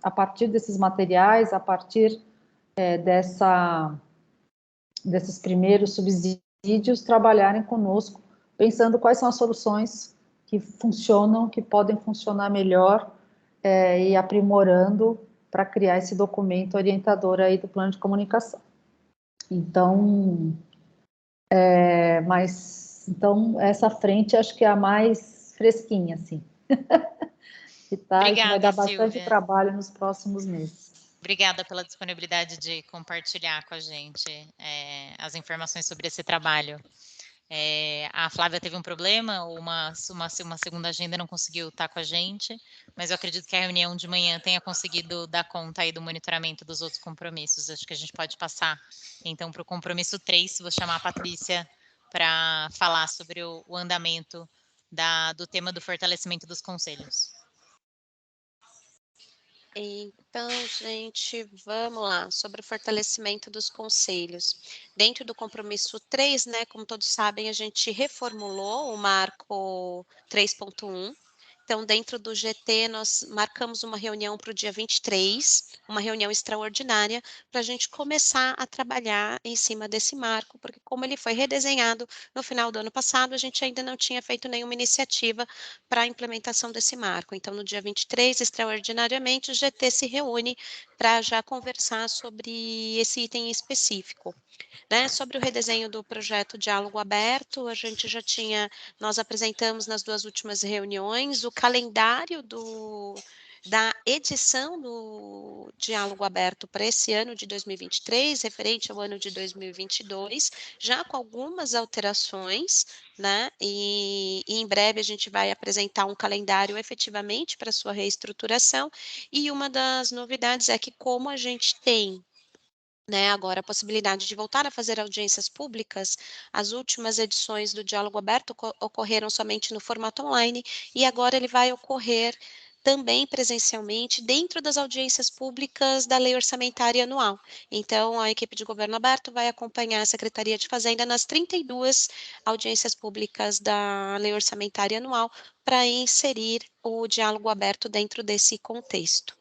a partir desses materiais, a partir desses primeiros subsídios, trabalharem conosco, pensando quais são as soluções que funcionam, que podem funcionar melhor, e aprimorando para criar esse documento orientador aí do plano de comunicação. Então, então essa frente acho que é a mais fresquinha, assim. Que vai dar bastante Silvia. trabalho nos próximos meses. Obrigada pela disponibilidade de compartilhar com a gente as informações sobre esse trabalho. A Flávia teve um problema, uma segunda agenda não conseguiu estar com a gente, mas eu acredito que a reunião de manhã tenha conseguido dar conta aí do monitoramento dos outros compromissos. Acho que a gente pode passar, então, para o compromisso 3, vou chamar a Patrícia para falar sobre o andamento do tema do fortalecimento dos conselhos. Então, gente, vamos lá, sobre o fortalecimento dos conselhos. Dentro do compromisso 3, né, como todos sabem, a gente reformulou o marco 3.1. Então, dentro do GT, nós marcamos uma reunião para o dia 23, uma reunião extraordinária, para a gente começar a trabalhar em cima desse marco, porque como ele foi redesenhado no final do ano passado, a gente ainda não tinha feito nenhuma iniciativa para a implementação desse marco. Então, no dia 23, extraordinariamente, o GT se reúne para já conversar sobre esse item específico. Né, sobre o redesenho do projeto Diálogo Aberto, nós apresentamos nas 2 últimas reuniões o calendário da edição do Diálogo Aberto para esse ano de 2023, referente ao ano de 2022, já com algumas alterações, né, e em breve a gente vai apresentar um calendário efetivamente para sua reestruturação, e uma das novidades é que como a gente tem, né, agora a possibilidade de voltar a fazer audiências públicas, as últimas edições do Diálogo Aberto ocorreram somente no formato online, e agora ele vai ocorrer também presencialmente dentro das audiências públicas da Lei Orçamentária Anual. Então, a equipe de Governo Aberto vai acompanhar a Secretaria de Fazenda nas 32 audiências públicas da Lei Orçamentária Anual para inserir o Diálogo Aberto dentro desse contexto.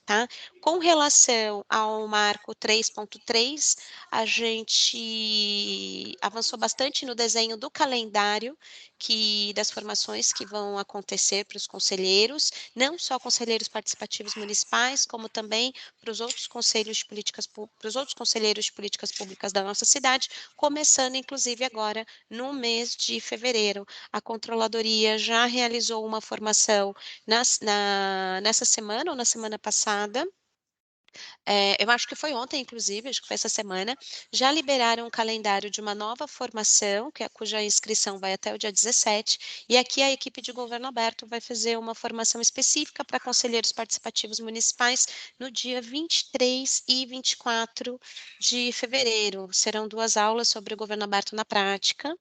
Tá? Com relação ao marco 3.3, a gente avançou bastante no desenho do calendário das formações que vão acontecer para os conselheiros, não só conselheiros participativos municipais, como também para os outros conselheiros de políticas públicas da nossa cidade, começando inclusive agora no mês de fevereiro. A Controladoria já realizou uma formação nessa semana ou na semana passada, eu acho que foi ontem, inclusive, acho que foi essa semana, já liberaram o calendário de uma nova formação, cuja inscrição vai até o dia 17, e aqui a equipe de governo aberto vai fazer uma formação específica para conselheiros participativos municipais no dia 23 e 24 de fevereiro. Serão 2 aulas sobre o governo aberto na prática,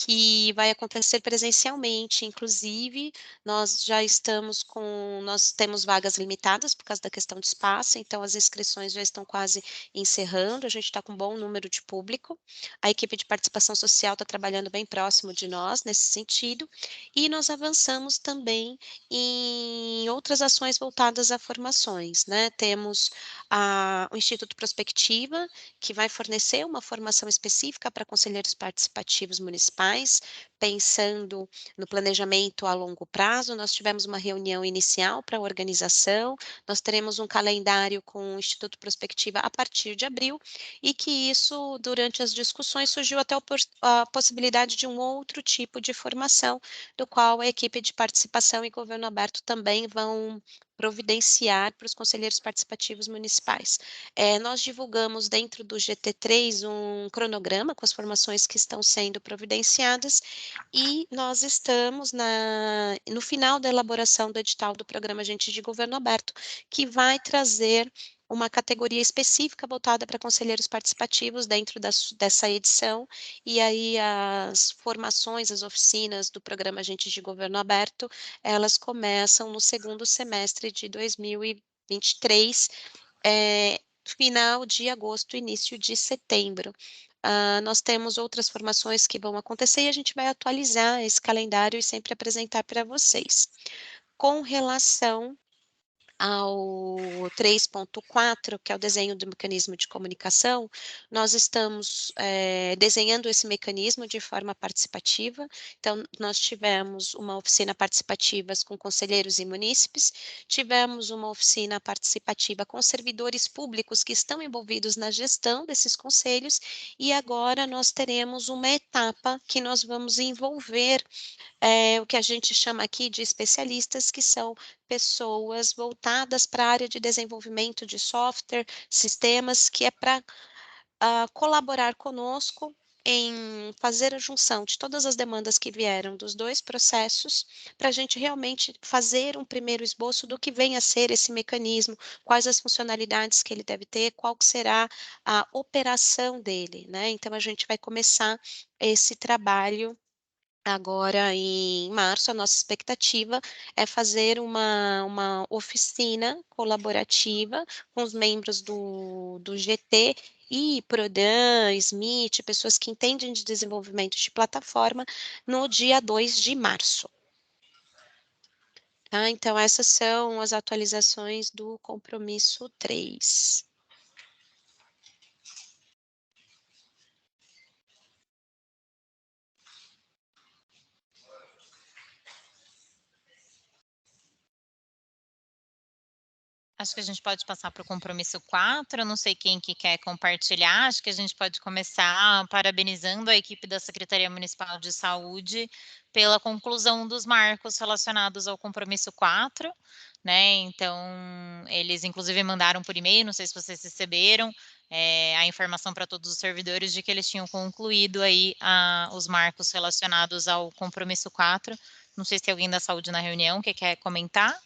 que vai acontecer presencialmente, inclusive, nós temos vagas limitadas por causa da questão de espaço, então as inscrições já estão quase encerrando, a gente está com um bom número de público, a equipe de participação social está trabalhando bem próximo de nós nesse sentido, e nós avançamos também em outras ações voltadas a formações, né? Temos o Instituto Prospectiva, que vai fornecer uma formação específica para conselheiros participativos municipais, pensando no planejamento a longo prazo. Nós tivemos uma reunião inicial para a organização, nós teremos um calendário com o Instituto Prospectiva a partir de abril, e que isso, durante as discussões, surgiu até a possibilidade de um outro tipo de formação, do qual a equipe de participação e governo aberto também vão providenciar para os conselheiros participativos municipais. Nós divulgamos dentro do GT3 um cronograma com as formações que estão sendo providenciadas, e nós estamos no final da elaboração do edital do programa Agente de Governo Aberto, que vai trazer uma categoria específica voltada para conselheiros participativos dentro dessa edição, e aí as formações, as oficinas do programa Agente de Governo Aberto, elas começam no segundo semestre de 2023, final de agosto, início de setembro. Nós temos outras formações que vão acontecer e a gente vai atualizar esse calendário e sempre apresentar para vocês. Com relação ao 3.4, que é o desenho do mecanismo de comunicação, nós estamos desenhando esse mecanismo de forma participativa. Então, nós tivemos uma oficina participativa com conselheiros e munícipes, tivemos uma oficina participativa com servidores públicos que estão envolvidos na gestão desses conselhos, e agora nós teremos uma etapa que nós vamos envolver o que a gente chama aqui de especialistas, que são pessoas voltadas para a área de desenvolvimento de software, sistemas, que é para colaborar conosco em fazer a junção de todas as demandas que vieram dos 2 processos, para a gente realmente fazer um primeiro esboço do que vem a ser esse mecanismo, quais as funcionalidades que ele deve ter, qual que será a operação dele, né? Então, a gente vai começar esse trabalho agora em março. A nossa expectativa é fazer uma oficina colaborativa com os membros do GT e Prodan, Smith, pessoas que entendem de desenvolvimento de plataforma, no dia 2 de março. Tá? Então, essas são as atualizações do compromisso 3. Acho que a gente pode passar para o compromisso 4, eu não sei quem que quer compartilhar, acho que a gente pode começar parabenizando a equipe da Secretaria Municipal de Saúde pela conclusão dos marcos relacionados ao compromisso 4, né? Então, eles inclusive mandaram por e-mail, não sei se vocês receberam, a informação para todos os servidores de que eles tinham concluído aí os marcos relacionados ao compromisso 4. Não sei se tem alguém da saúde na reunião que quer comentar.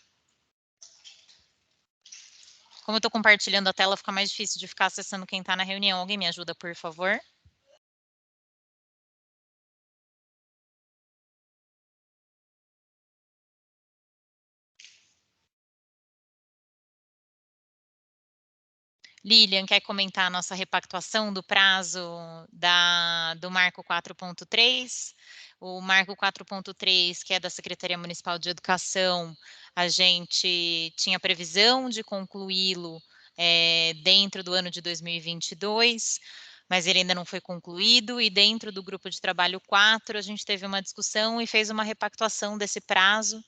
Como eu estou compartilhando a tela, fica mais difícil de ficar acessando quem está na reunião. Alguém me ajuda, por favor? Lilian, quer comentar a nossa repactuação do prazo do Marco 4.3? O Marco 4.3, que é da Secretaria Municipal de Educação, a gente tinha previsão de concluí-lo dentro do ano de 2022, mas ele ainda não foi concluído, e dentro do grupo de trabalho 4, a gente teve uma discussão e fez uma repactuação desse prazo.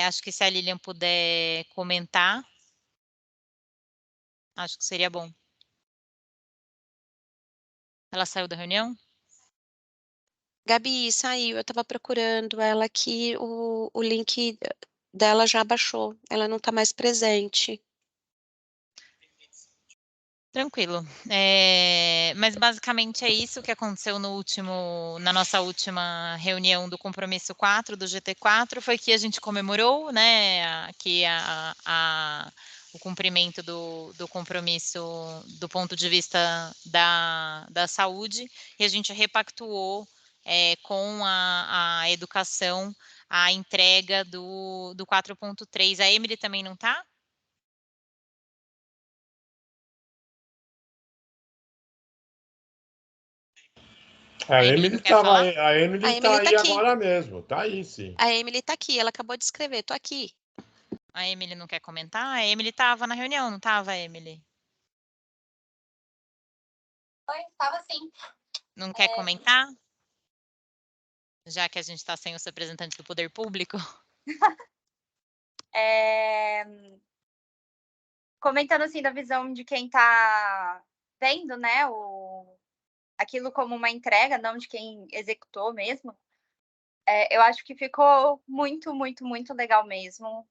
Acho que se a Lilian puder comentar, acho que seria bom. Ela saiu da reunião? Gabi, saiu, eu estava procurando ela aqui, o link dela já baixou, ela não está mais presente. Tranquilo. Mas basicamente é isso que aconteceu na nossa última reunião do compromisso 4, do GT4, foi que a gente comemorou, né, o cumprimento do compromisso do ponto de vista da saúde, e a gente repactuou com a educação a entrega do 4.3. A Emily também não está? A Emily não quer falar? a Emily tá aí agora mesmo, tá aí sim. A Emily tá aqui, ela acabou de escrever, tô aqui. A Emily não quer comentar? A Emily estava na reunião, não estava, Emily? Oi, estava sim. Não quer comentar? Já que a gente está sem os representantes do poder público. Comentando assim da visão de quem está vendo, né, aquilo como uma entrega, não de quem executou mesmo. Eu acho que ficou muito, muito, muito legal mesmo.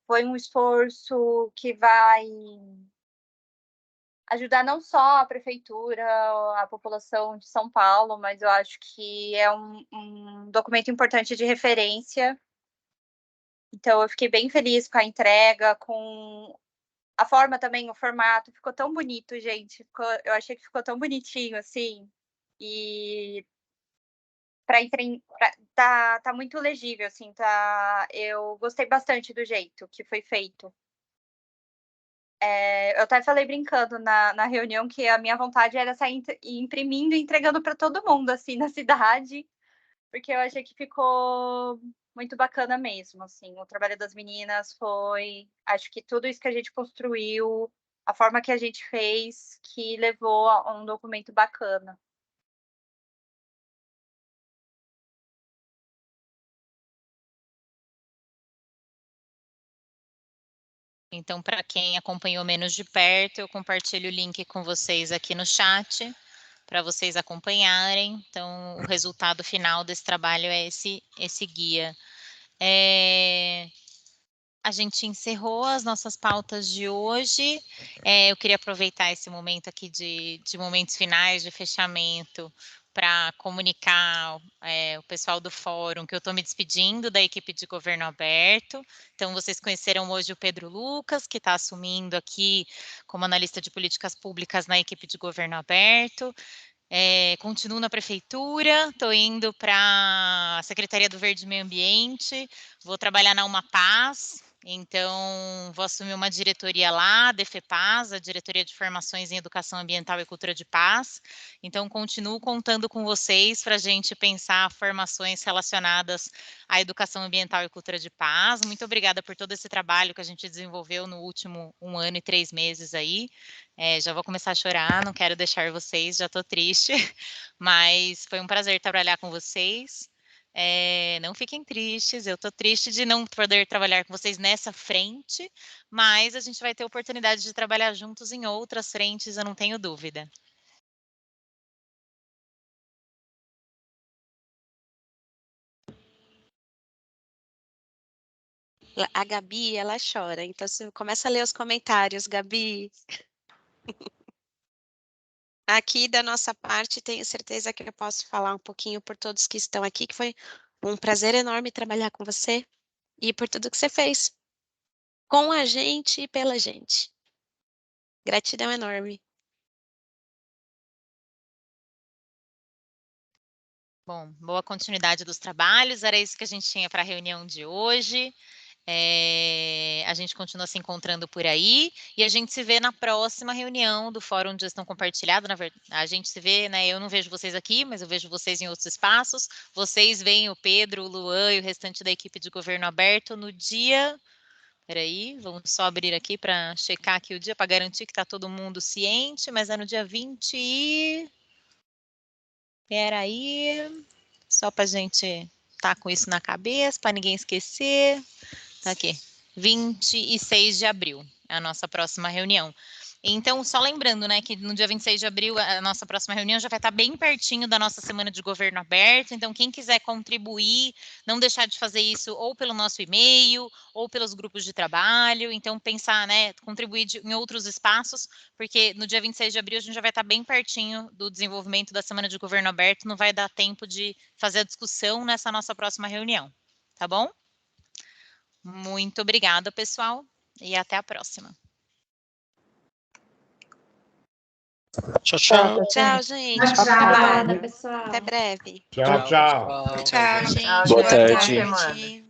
Foi um esforço que vai ajudar não só a prefeitura, a população de São Paulo, mas eu acho que é um documento importante de referência. Então, eu fiquei bem feliz com a entrega, com a forma também, o formato, ficou tão bonito, gente. Eu achei que ficou tão bonitinho, assim. E tá muito legível, assim, tá. Eu gostei bastante do jeito que foi feito. Eu até falei brincando na reunião que a minha vontade era sair imprimindo e entregando para todo mundo, assim, na cidade, porque eu achei que ficou muito bacana mesmo, assim. O trabalho das meninas foi, acho que tudo isso que a gente construiu, a forma que a gente fez, que levou a um documento bacana. Então, para quem acompanhou menos de perto, eu compartilho o link com vocês aqui no chat, para vocês acompanharem. Então, o resultado final desse trabalho é esse guia. A gente encerrou as nossas pautas de hoje. Eu queria aproveitar esse momento aqui de momentos finais, de fechamento, para comunicar o pessoal do fórum que eu estou me despedindo da equipe de governo aberto. Então, vocês conheceram hoje o Pedro Lucas, que está assumindo aqui como analista de políticas públicas na equipe de governo aberto. Continuo na prefeitura, estou indo para a Secretaria do Verde e Meio Ambiente, vou trabalhar na Umapaz, então vou assumir uma diretoria lá, a DEFEPAS, a Diretoria de Formações em Educação Ambiental e Cultura de Paz. Então, continuo contando com vocês para a gente pensar formações relacionadas à educação ambiental e cultura de paz. Muito obrigada por todo esse trabalho que a gente desenvolveu no último 1 ano e 3 meses aí. Já vou começar a chorar, não quero deixar vocês, já estou triste, mas foi um prazer trabalhar com vocês. Não fiquem tristes, eu estou triste de não poder trabalhar com vocês nessa frente, mas a gente vai ter oportunidade de trabalhar juntos em outras frentes, eu não tenho dúvida. A Gabi, ela chora, então você começa a ler os comentários, Gabi. Aqui da nossa parte, tenho certeza que eu posso falar um pouquinho por todos que estão aqui, que foi um prazer enorme trabalhar com você e por tudo que você fez com a gente e pela gente. Gratidão enorme. Bom, boa continuidade dos trabalhos, era isso que a gente tinha para a reunião de hoje. A gente continua se encontrando por aí e a gente se vê na próxima reunião do Fórum de Gestão Compartilhada. Na verdade, a gente se vê, né? Eu não vejo vocês aqui, mas eu vejo vocês em outros espaços. Vocês veem o Pedro, o Luan e o restante da equipe de governo aberto no dia. Peraí, vamos só abrir aqui para checar aqui o dia, para garantir que está todo mundo ciente, mas é no dia 20 e... Peraí, só para a gente estar com isso na cabeça, para ninguém esquecer. Tá aqui, 26 de abril, é a nossa próxima reunião. Então, só lembrando, né, que no dia 26 de abril, a nossa próxima reunião já vai estar bem pertinho da nossa semana de governo aberto, então quem quiser contribuir, não deixar de fazer isso ou pelo nosso e-mail, ou pelos grupos de trabalho, então pensar, né, contribuir em outros espaços, porque no dia 26 de abril a gente já vai estar bem pertinho do desenvolvimento da semana de governo aberto, não vai dar tempo de fazer a discussão nessa nossa próxima reunião, tá bom? Muito obrigada, pessoal, e até a próxima. Tchau, tchau. Tchau, gente. Tchau. Obrigada, Pessoal. Até breve. Tchau, tchau. Tchau, Tchau, gente. Tchau, Boa gente. tarde. Boa semana.